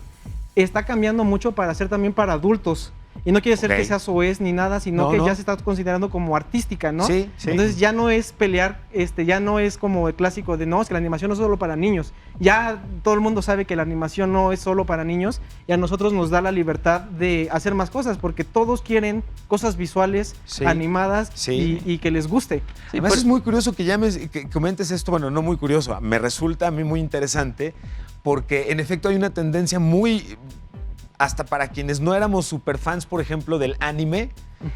está cambiando mucho para ser también para adultos. Y no quiere ser que sea soez ni nada, sino que ya se está considerando como artística, ¿no? Entonces ya no es pelear, ya no es como el clásico de no, es que la animación no es solo para niños. Ya todo el mundo sabe que la animación no es solo para niños y a nosotros nos da la libertad de hacer más cosas porque todos quieren cosas visuales, animadas y que les guste.
Además es muy curioso que comentes esto, bueno, no muy curioso, me resulta a mí muy interesante porque en efecto hay una tendencia muy... Hasta para quienes no éramos superfans, por ejemplo, del anime,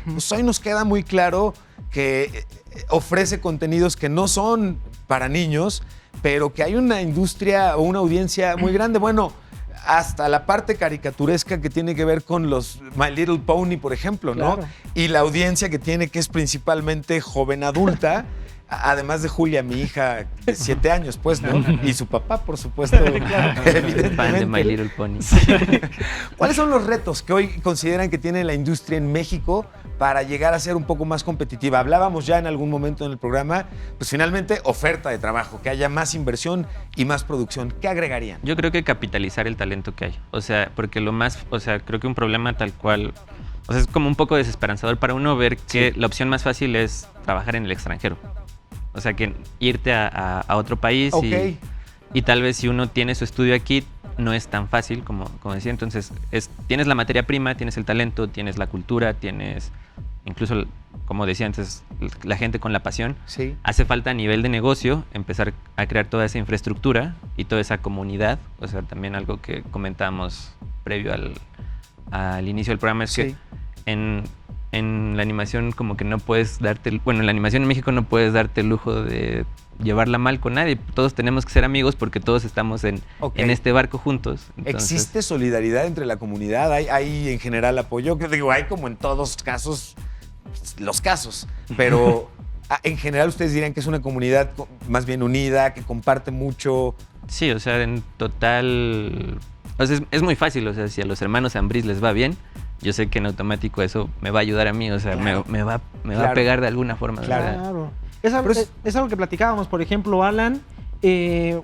pues hoy nos queda muy claro que ofrece contenidos que no son para niños, pero que hay una industria o una audiencia muy grande. Bueno, hasta la parte caricaturesca que tiene que ver con los My Little Pony, por ejemplo, ¿no? Y la audiencia que tiene, que es principalmente joven adulta, además de Julia, mi hija de 7 años, pues, ¿no? Y su papá, por supuesto, evidentemente.
Fan de My Little Pony.
¿Cuáles son los retos que hoy consideran que tiene la industria en México para llegar a ser un poco más competitiva? Hablábamos ya en algún momento en el programa, pues finalmente oferta de trabajo, que haya más inversión y más producción. ¿Qué agregarían?
Yo creo que capitalizar el talento que hay. O sea, porque creo que un problema tal cual... O sea, es como un poco desesperanzador para uno ver que la opción más fácil es trabajar en el extranjero. O sea, que irte a otro país y tal vez si uno tiene su estudio aquí no es tan fácil como decía. Entonces, tienes la materia prima, tienes el talento, tienes la cultura, tienes incluso, como decía antes, la gente con la pasión. Hace falta a nivel de negocio empezar a crear toda esa infraestructura y toda esa comunidad. O sea, también algo que comentábamos previo al inicio del programa es que en la animación como que no puedes en la animación en México no puedes darte el lujo de llevarla mal con nadie. Todos tenemos que ser amigos porque todos estamos en este barco juntos. Entonces,
¿existe solidaridad entre la comunidad? ¿Hay en general apoyo? Digo, hay como en todos los casos, pero En general, ustedes dirían que es una comunidad más bien unida, que comparte mucho.
Sí, o sea, en total... O sea, es muy fácil, o sea, si a los hermanos Ambriz les va bien, yo sé que en automático eso me va a ayudar a mí, o sea,
Claro.
me va
Claro.
a pegar de alguna forma. o sea,
Claro. Es algo que platicábamos, por ejemplo, Alan,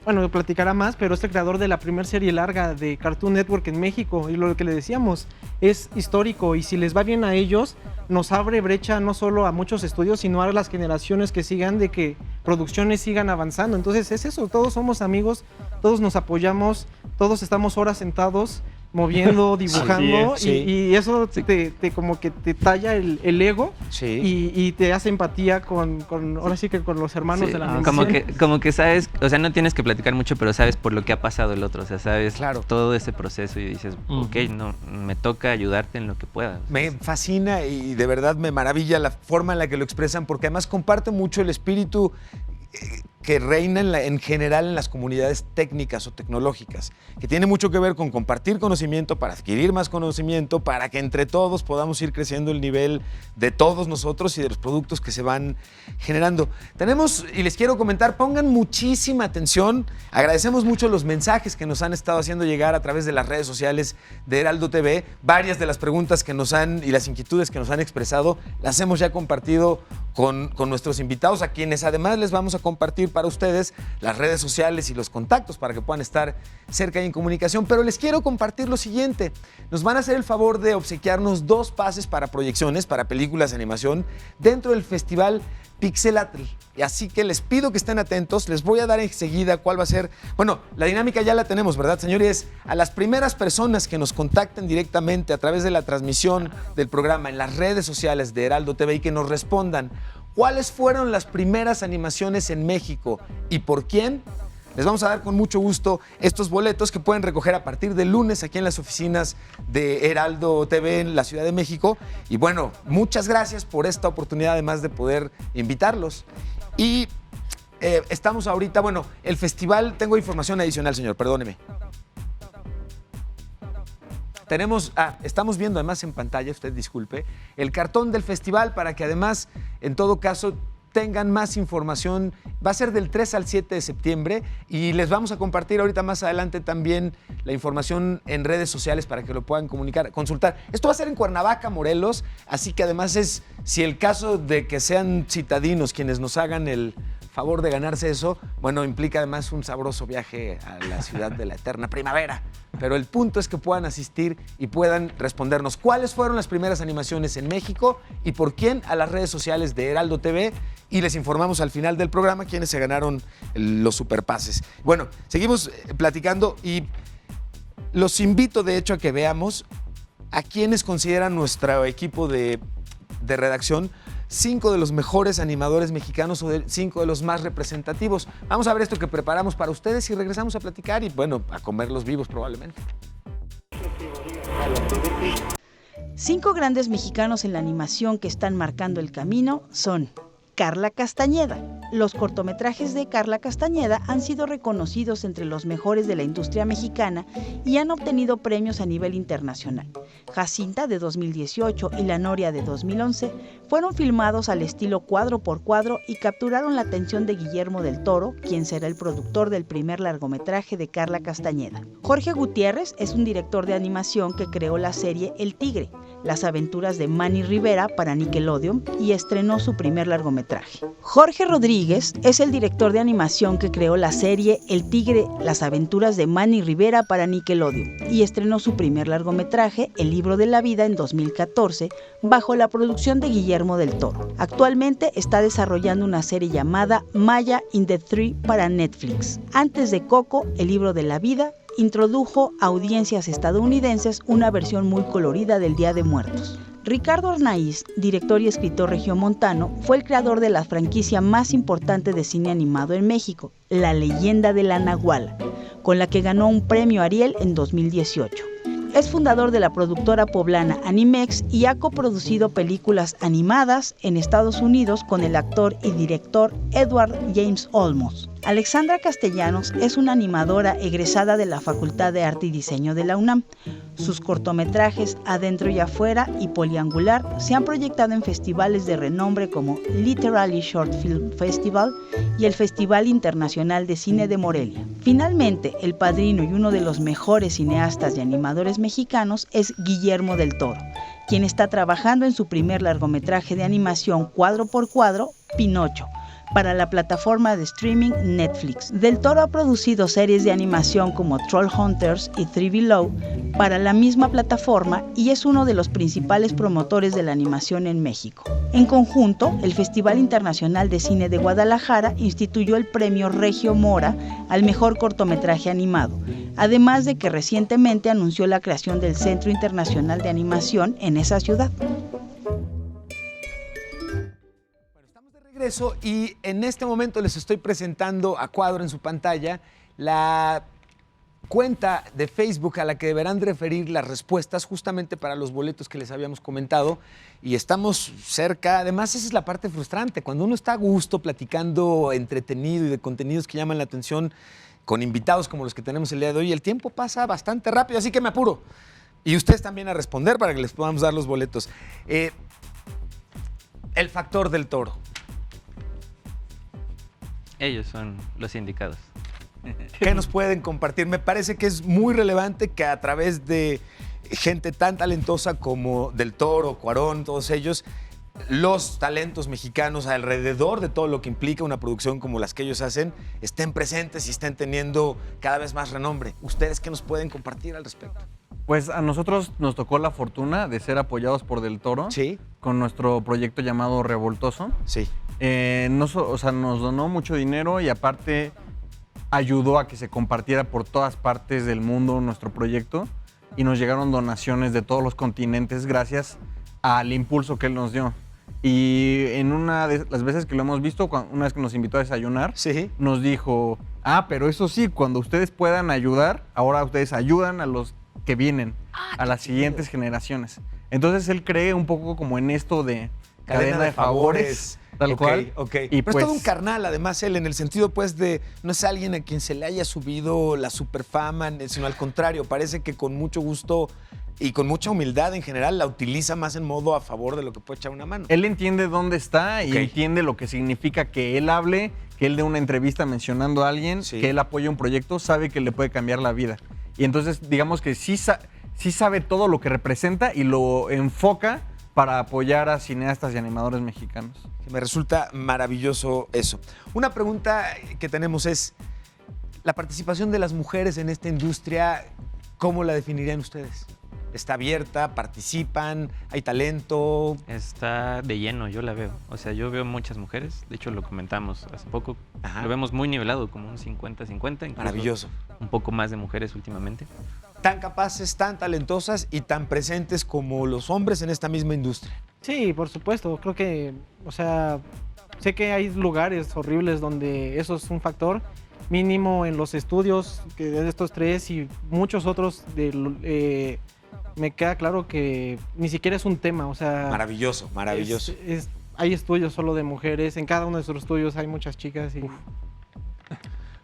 bueno, platicará más, pero es el creador de la primera serie larga de Cartoon Network en México, y lo que le decíamos, es histórico, y si les va bien a ellos, nos abre brecha no solo a muchos estudios, sino a las generaciones que sigan, de que producciones sigan avanzando. Entonces es eso, todos somos amigos, todos nos apoyamos, todos estamos horas sentados, moviendo, dibujando,
Sí.
y eso te como que te talla el ego,
Sí.
y te hace empatía con ahora sí que con los hermanos
sí,
de la
como
animación.
que sabes, o sea, no tienes que platicar mucho, pero sabes por lo que ha pasado el otro, o sea, sabes
Claro.
todo ese proceso y dices, ok, no, me toca ayudarte en lo que pueda.
Me fascina y de verdad me maravilla la forma en la que lo expresan, porque además comparte mucho el espíritu que reina en general en las comunidades técnicas o tecnológicas, que tiene mucho que ver con compartir conocimiento para adquirir más conocimiento, para que entre todos podamos ir creciendo el nivel de todos nosotros y de los productos que se van generando. Tenemos, y les quiero comentar, pongan muchísima atención, agradecemos mucho los mensajes que nos han estado haciendo llegar a través de las redes sociales de Heraldo TV, varias de las preguntas que nos han y las inquietudes que nos han expresado, las hemos ya compartido con nuestros invitados, a quienes además les vamos a compartir para ustedes las redes sociales y los contactos para que puedan estar cerca y en comunicación. Pero les quiero compartir lo siguiente. Nos van a hacer el favor de obsequiarnos 2 pases para proyecciones, para películas de animación, dentro del festival Pixelatl. Y así que les pido que estén atentos. Les voy a dar enseguida cuál va a ser. Bueno, la dinámica ya la tenemos, ¿verdad, señores? A las primeras personas que nos contacten directamente a través de la transmisión del programa en las redes sociales de Heraldo TV y que nos respondan cuáles fueron las primeras animaciones en México y por quién, les vamos a dar con mucho gusto estos boletos que pueden recoger a partir del lunes aquí en las oficinas de Heraldo TV en la Ciudad de México. Y bueno, muchas gracias por esta oportunidad, además de poder invitarlos. Y estamos ahorita, bueno, el festival, tengo información adicional, señor, perdóneme. Estamos viendo además en pantalla, usted disculpe, el cartón del festival para que además, en todo caso, tengan más información. Va a ser del 3 al 7 de septiembre y les vamos a compartir ahorita más adelante también la información en redes sociales para que lo puedan consultar. Esto va a ser en Cuernavaca, Morelos, así que además es, si el caso de que sean citadinos quienes nos hagan el favor de ganarse eso, bueno, implica además un sabroso viaje a la ciudad de la eterna primavera. Pero el punto es que puedan asistir y puedan respondernos cuáles fueron las primeras animaciones en México y por quién a las redes sociales de Heraldo TV, y les informamos al final del programa quiénes se ganaron los superpases. Bueno, seguimos platicando y los invito de hecho a que veamos a quienes consideran nuestro equipo de redacción 5 de los mejores animadores mexicanos o 5 de los más representativos. Vamos a ver esto que preparamos para ustedes y regresamos a platicar y, bueno, a comerlos vivos probablemente.
5 grandes mexicanos en la animación que están marcando el camino son Carla Castañeda. Los cortometrajes de Carla Castañeda han sido reconocidos entre los mejores de la industria mexicana y han obtenido premios a nivel internacional. Jacinta de 2018 y La Noria de 2011 fueron filmados al estilo cuadro por cuadro y capturaron la atención de Guillermo del Toro, quien será el productor del primer largometraje de Carla Castañeda. Jorge Gutiérrez es un director de animación que creó la serie El Tigre, las aventuras de Manny Rivera para Nickelodeon y estrenó su primer largometraje. Jorge Rodríguez es el director de animación que creó la serie El Tigre, las aventuras de Manny Rivera para Nickelodeon y estrenó su primer largometraje, El Libro de la Vida, en 2014, bajo la producción de Guillermo del Toro. Actualmente está desarrollando una serie llamada Maya in the Tree para Netflix. Antes de Coco, El Libro de la Vida introdujo a audiencias estadounidenses una versión muy colorida del Día de Muertos. Ricardo Arnaiz, director y escritor regiomontano, fue el creador de la franquicia más importante de cine animado en México, La Leyenda de la Nahuala, con la que ganó un premio Ariel en 2018. Es fundador de la productora poblana Animex y ha coproducido películas animadas en Estados Unidos con el actor y director Edward James Olmos. Alexandra Castellanos es una animadora egresada de la Facultad de Arte y Diseño de la UNAM. Sus cortometrajes Adentro y Afuera y Poliangular se han proyectado en festivales de renombre como Literally Short Film Festival y el Festival Internacional de Cine de Morelia. Finalmente, el padrino y uno de los mejores cineastas y animadores mexicanos es Guillermo del Toro, quien está trabajando en su primer largometraje de animación cuadro por cuadro, Pinocho, para la plataforma de streaming Netflix. Del Toro ha producido series de animación como Troll Hunters y 3 Below para la misma plataforma y es uno de los principales promotores de la animación en México. En conjunto, el Festival Internacional de Cine de Guadalajara instituyó el premio Regio Mora al mejor cortometraje animado, además de que recientemente anunció la creación del Centro Internacional de Animación en esa ciudad.
Regreso y en este momento les estoy presentando a cuadro en su pantalla la cuenta de Facebook a la que deberán referir las respuestas justamente para los boletos que les habíamos comentado y estamos cerca. Además, esa es la parte frustrante, cuando uno está a gusto platicando entretenido y de contenidos que llaman la atención con invitados como los que tenemos el día de hoy, el tiempo pasa bastante rápido, así que me apuro. Y ustedes también a responder para que les podamos dar los boletos. El factor del Toro.
Ellos son los indicados.
¿Qué nos pueden compartir? Me parece que es muy relevante que a través de gente tan talentosa como Del Toro, Cuarón, todos ellos, los talentos mexicanos alrededor de todo lo que implica una producción como las que ellos hacen, estén presentes y estén teniendo cada vez más renombre. ¿Ustedes qué nos pueden compartir al respecto?
Pues a nosotros nos tocó la fortuna de ser apoyados por Del Toro.
Sí.
Con nuestro proyecto llamado Revoltoso.
Sí.
Nos donó mucho dinero y aparte ayudó a que se compartiera por todas partes del mundo nuestro proyecto y nos llegaron donaciones de todos los continentes gracias al impulso que él nos dio. Y en una de las veces que lo hemos visto, una vez que nos invitó a desayunar,
sí,
nos dijo, pero eso sí, cuando ustedes puedan ayudar, ahora ustedes ayudan a los que vienen, a las siguientes generaciones. Entonces él cree un poco como en esto de cadena de favores. Tal cual.
Y pero pues, es todo un carnal, además, él, en el sentido, pues, de no es alguien a quien se le haya subido la superfama, sino al contrario, parece que con mucho gusto y con mucha humildad en general la utiliza más en modo a favor de lo que puede echar una mano.
Él entiende dónde está y entiende lo que significa que él hable, que él dé una entrevista mencionando a alguien, que él apoye un proyecto, sabe que le puede cambiar la vida. Y entonces, digamos que sí sabe todo lo que representa y lo enfoca para apoyar a cineastas y animadores mexicanos.
Me resulta maravilloso eso. Una pregunta que tenemos es, la participación de las mujeres en esta industria, ¿cómo la definirían ustedes? ¿Está abierta? ¿Participan? ¿Hay talento?
Está de lleno, yo la veo. O sea, yo veo muchas mujeres, de hecho lo comentamos hace poco. Lo vemos muy nivelado, como un 50-50.
Maravilloso.
Un poco más de mujeres últimamente.
Tan capaces, tan talentosas y tan presentes como los hombres en esta misma industria.
Sí, por supuesto. Creo que, o sea, sé que hay lugares horribles donde eso es un factor. Mínimo en los estudios de estos tres y muchos otros, me queda claro que ni siquiera es un tema. O sea,
maravilloso, maravilloso.
Hay estudios solo de mujeres. En cada uno de nuestros estudios hay muchas chicas y...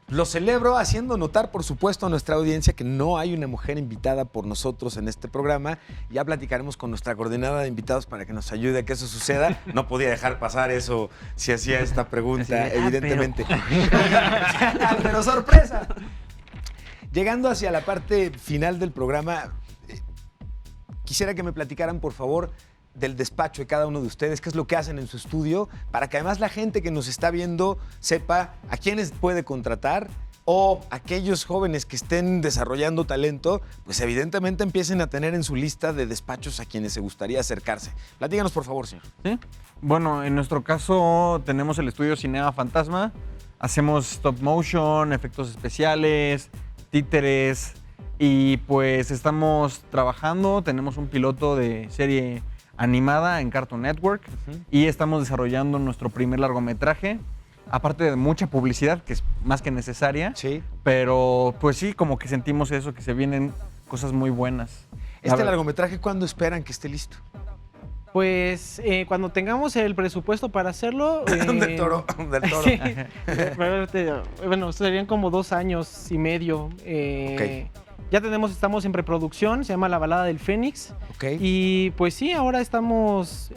Lo celebro haciendo notar, por supuesto, a nuestra audiencia que no hay una mujer invitada por nosotros en este programa. Ya platicaremos con nuestra coordinadora de invitados para que nos ayude a que eso suceda. No podía dejar pasar eso si hacía esta pregunta, evidentemente. Pero sorpresa. Llegando hacia la parte final del programa, quisiera que me platicaran, por favor, del despacho de cada uno de ustedes, qué es lo que hacen en su estudio, para que además la gente que nos está viendo sepa a quiénes puede contratar o aquellos jóvenes que estén desarrollando talento, pues evidentemente empiecen a tener en su lista de despachos a quienes se gustaría acercarse. Platíganos, por favor, señor.
¿Sí? Bueno, en nuestro caso tenemos el estudio Cinema Fantasma, hacemos stop motion, efectos especiales, títeres y pues estamos trabajando, tenemos un piloto de serie animada en Cartoon Network y estamos desarrollando nuestro primer largometraje, aparte de mucha publicidad que es más que necesaria, pero pues sí, como que sentimos eso, que se vienen cosas muy buenas.
¿Este largometraje cuándo esperan que esté listo?
Pues cuando tengamos el presupuesto para hacerlo...
Del toro.
Sí. Bueno, serían como 2 años y medio. Ya estamos en preproducción, se llama La Balada del Fénix. Y pues sí, ahora estamos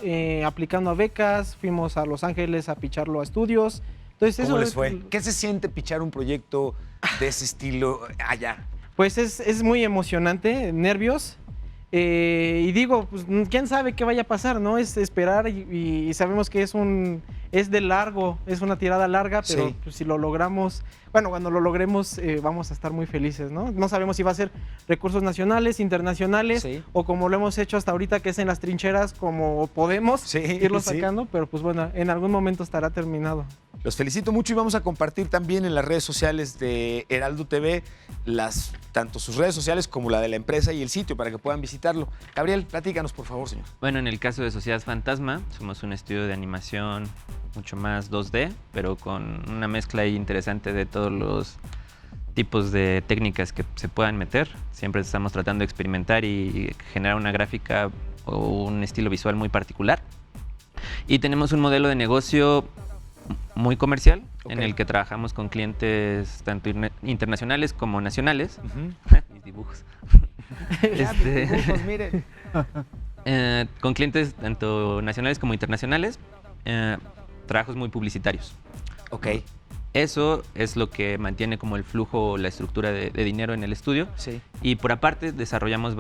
aplicando a becas, fuimos a Los Ángeles a picharlo a estudios. Entonces,
¿Cómo les fue? ¿Qué se siente pichar un proyecto de ese estilo allá?
Pues es muy emocionante, nervios. Y digo, pues quién sabe qué vaya a pasar, ¿no? Es esperar y sabemos que es de largo, es una tirada larga, pero
sí,
pues, si lo logramos, bueno, cuando lo logremos vamos a estar muy felices, ¿no? No sabemos si va a ser recursos nacionales, internacionales,
sí,
o como lo hemos hecho hasta ahorita, que es en las trincheras, como podemos irlo sacando, pero pues bueno, en algún momento estará terminado.
Los felicito mucho y vamos a compartir también en las redes sociales de Heraldo TV tanto sus redes sociales como la de la empresa y el sitio para que puedan visitarlo. Gabriel, platícanos, por favor, señor.
Bueno, en el caso de Sociedad Fantasma, somos un estudio de animación mucho más 2D, pero con una mezcla ahí interesante de todos los tipos de técnicas que se puedan meter. Siempre estamos tratando de experimentar y generar una gráfica o un estilo visual muy particular. Y tenemos un modelo de negocio muy comercial, en el que trabajamos con clientes tanto internacionales como nacionales. Mis dibujos.
Dibujos, miren.
Con clientes tanto nacionales como internacionales, trabajos muy publicitarios. Eso es lo que mantiene como el flujo, la estructura de dinero en el estudio.
Sí.
Y por aparte desarrollamos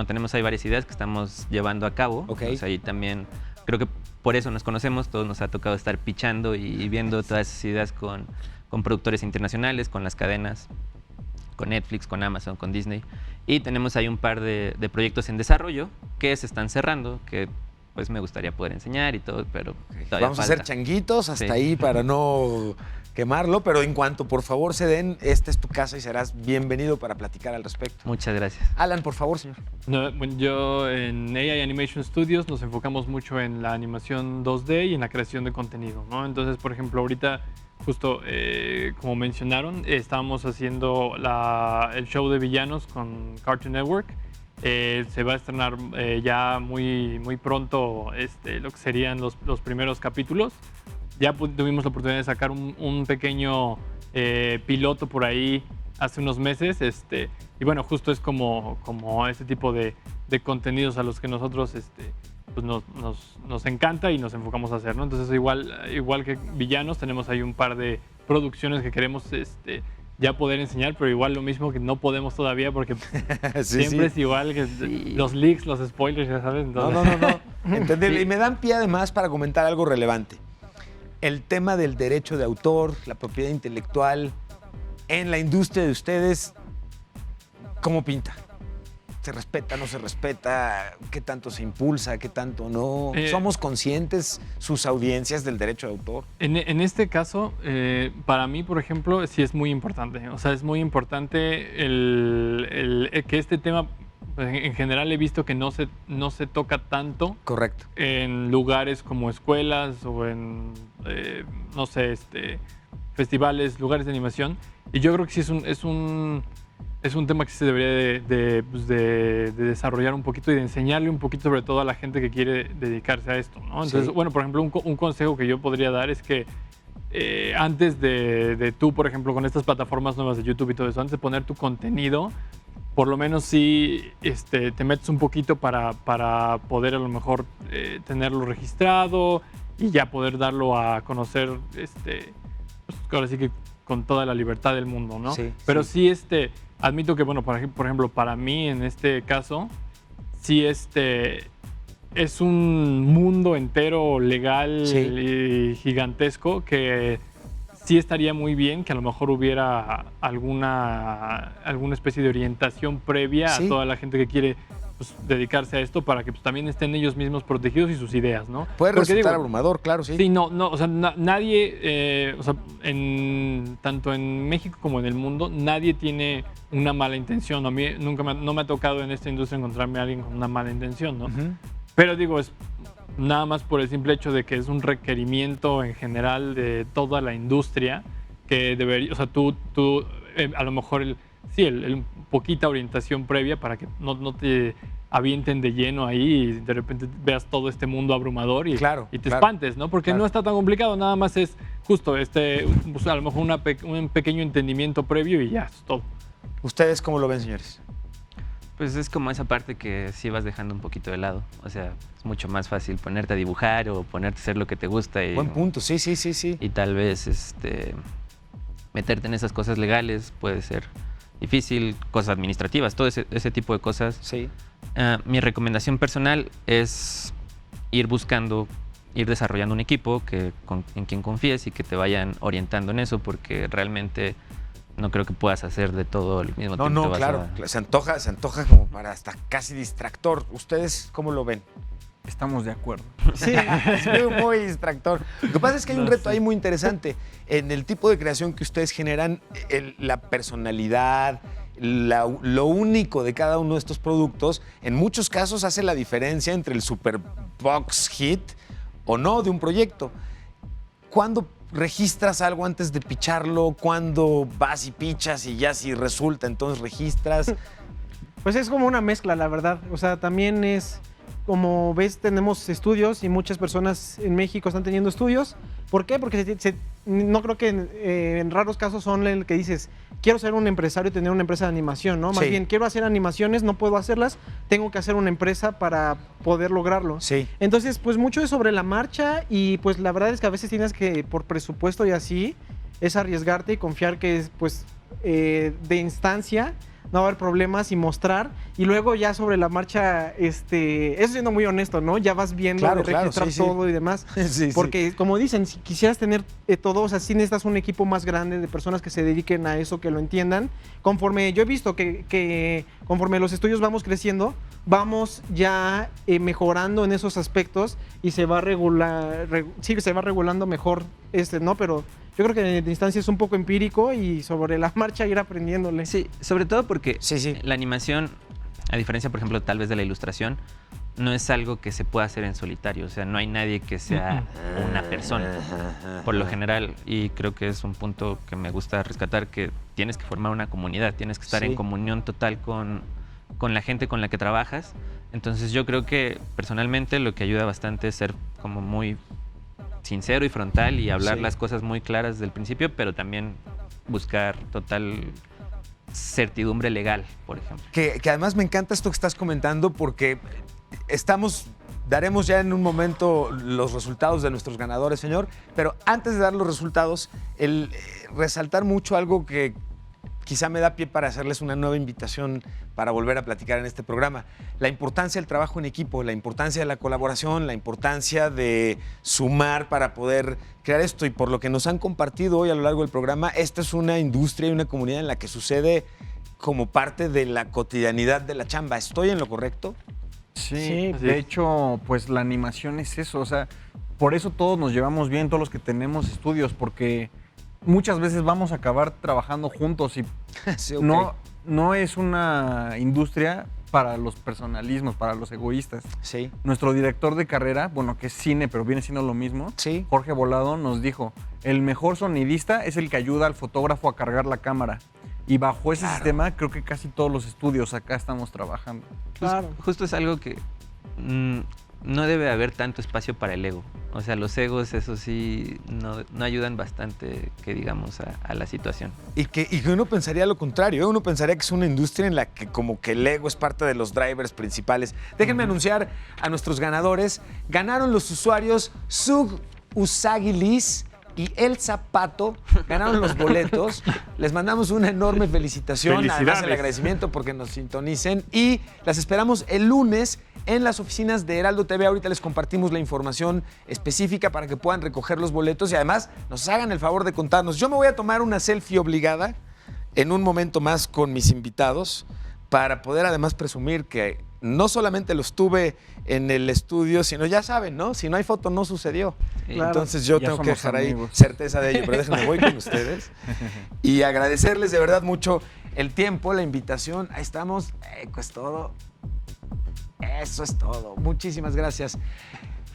tenemos ahí varias ideas que estamos llevando a cabo. Pues ahí también creo que por eso nos conocemos, todos nos ha tocado estar pichando y viendo todas esas ideas con productores internacionales, con las cadenas, con Netflix, con Amazon, con Disney. Y tenemos ahí un par de proyectos en desarrollo que se están cerrando, que pues me gustaría poder enseñar y todo, pero todavía
vamos a
falta.
hacer changuitos hasta ahí para no quemarlo, pero en cuanto por favor se den, esta es tu casa y serás bienvenido para platicar al respecto.
Muchas gracias.
Alan, por favor, señor.
No, bueno, yo en AI Animation Studios nos enfocamos mucho en la animación 2D y en la creación de contenido, ¿no? Entonces, por ejemplo, ahorita, justo como mencionaron, estábamos haciendo el show de villanos con Cartoon Network. Se va a estrenar ya muy pronto lo que serían los primeros capítulos. Ya tuvimos la oportunidad de sacar un pequeño piloto por ahí hace unos meses. Y bueno, justo es como este tipo de contenidos a los que nosotros pues nos encanta y nos enfocamos a hacer, ¿no? Entonces, igual que villanos, tenemos ahí un par de producciones que queremos ya poder enseñar, pero igual lo mismo que no podemos todavía porque siempre es igual que los leaks, los spoilers, ya sabes. Entonces...
No. Entendible. Y me dan pie además para comentar algo relevante. El tema del derecho de autor, la propiedad intelectual, en la industria de ustedes, ¿cómo pinta? ¿Se respeta, no se respeta? ¿Qué tanto se impulsa, qué tanto no? ¿Somos conscientes, sus audiencias, del derecho de autor?
En este caso, para mí, por ejemplo, sí es muy importante. O sea, es muy importante que este tema, en general he visto que no se toca tanto.
Correcto.
En lugares como escuelas o en, no sé, festivales, lugares de animación. Y yo creo que sí es un tema que se debería de desarrollar un poquito y de enseñarle un poquito, sobre todo a la gente que quiere dedicarse a esto, ¿no? Entonces, bueno, por ejemplo, un consejo que yo podría dar es que antes de tú, por ejemplo, con estas plataformas nuevas de YouTube y todo eso, antes de poner tu contenido, por lo menos sí te metes un poquito para poder a lo mejor tenerlo registrado y ya poder darlo a conocer, pues, ahora sí que con toda la libertad del mundo, ¿no?
Sí,
pero sí, admito que, bueno, por ejemplo, para mí en este caso, sí es un mundo entero legal y gigantesco que sí estaría muy bien que a lo mejor hubiera alguna especie de orientación previa a toda la gente que quiere, pues, dedicarse a esto para que, pues, también estén ellos mismos protegidos y sus ideas, ¿no?
Puede resultar abrumador, claro, sí.
Sí, no, o sea, nadie, o sea, tanto en México como en el mundo, nadie tiene una mala intención. A mí no me ha tocado en esta industria encontrarme a alguien con una mala intención, ¿no? Pero digo, es nada más por el simple hecho de que es un requerimiento en general de toda la industria que debería, o sea, tú a lo mejor poquita orientación previa para que no te avienten de lleno ahí y de repente veas todo este mundo abrumador y te espantes, ¿no? Porque no está tan complicado, nada más es justo pues a lo mejor un pequeño entendimiento previo y ya, es todo.
¿Ustedes cómo lo ven, señores?
Pues es como esa parte que sí vas dejando un poquito de lado. O sea, es mucho más fácil ponerte a dibujar o ponerte a hacer lo que te gusta.
Buen punto, sí.
Y tal vez meterte en esas cosas legales puede ser difícil, cosas administrativas, todo ese tipo de cosas.
Sí.
Mi recomendación personal es ir desarrollando un equipo en quien confíes y que te vayan orientando en eso, porque realmente no creo que puedas hacer de todo al mismo tiempo.
No, claro. Se antoja como para hasta casi distractor. ¿Ustedes cómo lo ven?
Estamos de acuerdo.
Sí, es muy distractor. Lo que pasa es que hay un reto ahí muy interesante. En el tipo de creación que ustedes generan, la personalidad, lo único de cada uno de estos productos, en muchos casos hace la diferencia entre el super box hit o no de un proyecto. ¿Cuándo registras algo antes de picharlo? ¿Cuándo vas y pichas y ya si resulta, entonces registras?
Pues es como una mezcla, la verdad. O sea, también es, como ves, tenemos estudios y muchas personas en México están teniendo estudios. ¿Por qué? Porque no creo que en raros casos son el que dices, quiero ser un empresario y tener una empresa de animación, ¿no? Más bien, quiero hacer animaciones, no puedo hacerlas, tengo que hacer una empresa para poder lograrlo.
Sí.
Entonces, pues mucho es sobre la marcha y pues la verdad es que a veces tienes que, por presupuesto y así, es arriesgarte y confiar que es, pues, de instancia no va a haber problemas y mostrar, y luego ya sobre la marcha, eso siendo muy honesto, ¿no? Ya vas viendo, registrar todo y demás. Porque como dicen, si quisieras tener todo, o sea, sí necesitas un equipo más grande de personas que se dediquen a eso, que lo entiendan. Conforme yo he visto que conforme los estudios vamos creciendo, vamos ya mejorando en esos aspectos y se va se va regulando mejor ¿no? Pero yo creo que de distancia es un poco empírico y sobre la marcha ir aprendiéndole.
Sí, sobre todo porque la animación, a diferencia, por ejemplo, tal vez de la ilustración, no es algo que se pueda hacer en solitario. O sea, no hay nadie que sea una persona, por lo general. Y creo que es un punto que me gusta rescatar, que tienes que formar una comunidad, tienes que estar en comunión total con la gente con la que trabajas. Entonces yo creo que personalmente lo que ayuda bastante es ser como muy sincero y frontal y hablar las cosas muy claras desde el principio, pero también buscar total certidumbre legal, por ejemplo.
Que además me encanta esto que estás comentando, porque daremos ya en un momento los resultados de nuestros ganadores, señor, pero antes de dar los resultados, el resaltar mucho algo que quizá me da pie para hacerles una nueva invitación para volver a platicar en este programa. La importancia del trabajo en equipo, la importancia de la colaboración, la importancia de sumar para poder crear esto. Y por lo que nos han compartido hoy a lo largo del programa, esta es una industria y una comunidad en la que sucede como parte de la cotidianidad de la chamba. ¿Estoy en lo correcto?
Sí, de hecho, pues la animación es eso. O sea, por eso todos nos llevamos bien, todos los que tenemos estudios, porque muchas veces vamos a acabar trabajando juntos y no es una industria para los personalismos, para los egoístas.
Sí.
Nuestro director de carrera, bueno, que es cine, pero viene siendo lo mismo, Jorge Volado, nos dijo, el mejor sonidista es el que ayuda al fotógrafo a cargar la cámara. Y bajo ese sistema, creo que casi todos los estudios acá estamos trabajando.
Claro. Justo es algo que no debe haber tanto espacio para el ego. O sea, los egos, eso sí, no ayudan bastante, que digamos, a la situación. Y
que uno pensaría lo contrario, ¿eh? Uno pensaría que es una industria en la que como que el ego es parte de los drivers principales. Déjenme anunciar a nuestros ganadores. Ganaron los usuarios Sug Usagilis y El Zapato, ganaron los boletos. Les mandamos una enorme felicitación, además el agradecimiento porque nos sintonicen, y las esperamos el lunes en las oficinas de Heraldo TV. Ahorita les compartimos la información específica para que puedan recoger los boletos y además nos hagan el favor de contarnos. Yo me voy a tomar una selfie obligada en un momento más con mis invitados para poder además presumir que no solamente los tuve en el estudio, sino ya saben, ¿no? Si no hay foto, no sucedió. Claro. Entonces yo tengo que dejar ahí certeza de ello, pero déjenme, voy con ustedes. Y agradecerles de verdad mucho el tiempo, la invitación. Ahí estamos. Es todo. Eso es todo. Muchísimas gracias.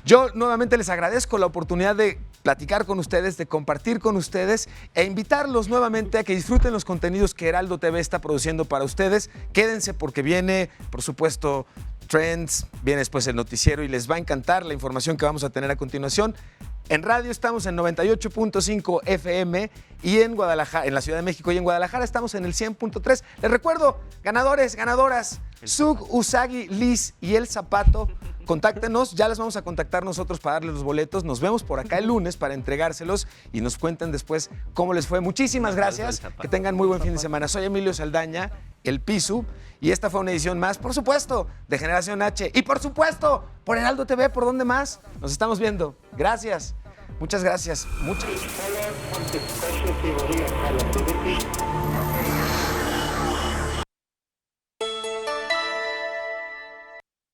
Yo nuevamente les agradezco la oportunidad de platicar con ustedes, de compartir con ustedes e invitarlos nuevamente a que disfruten los contenidos que Heraldo TV está produciendo para ustedes. Quédense porque viene, por supuesto, trends, viene después el noticiero y les va a encantar la información que vamos a tener a continuación. En radio estamos en 98.5 FM y en Guadalajara, en la Ciudad de México y en Guadalajara estamos en el 100.3. Les recuerdo, ganadores, ganadoras, Sug, Usagi, Liz y El Zapato, contáctenos, ya les vamos a contactar nosotros para darles los boletos. Nos vemos por acá el lunes para entregárselos y nos cuenten después cómo les fue. Muchísimas gracias, que tengan muy buen fin de semana. Soy Emilio Saldaña, El Pisu, y esta fue una edición más, por supuesto, de Generación H y por supuesto, por Heraldo TV, ¿por dónde más? Nos estamos viendo. Gracias, muchas gracias.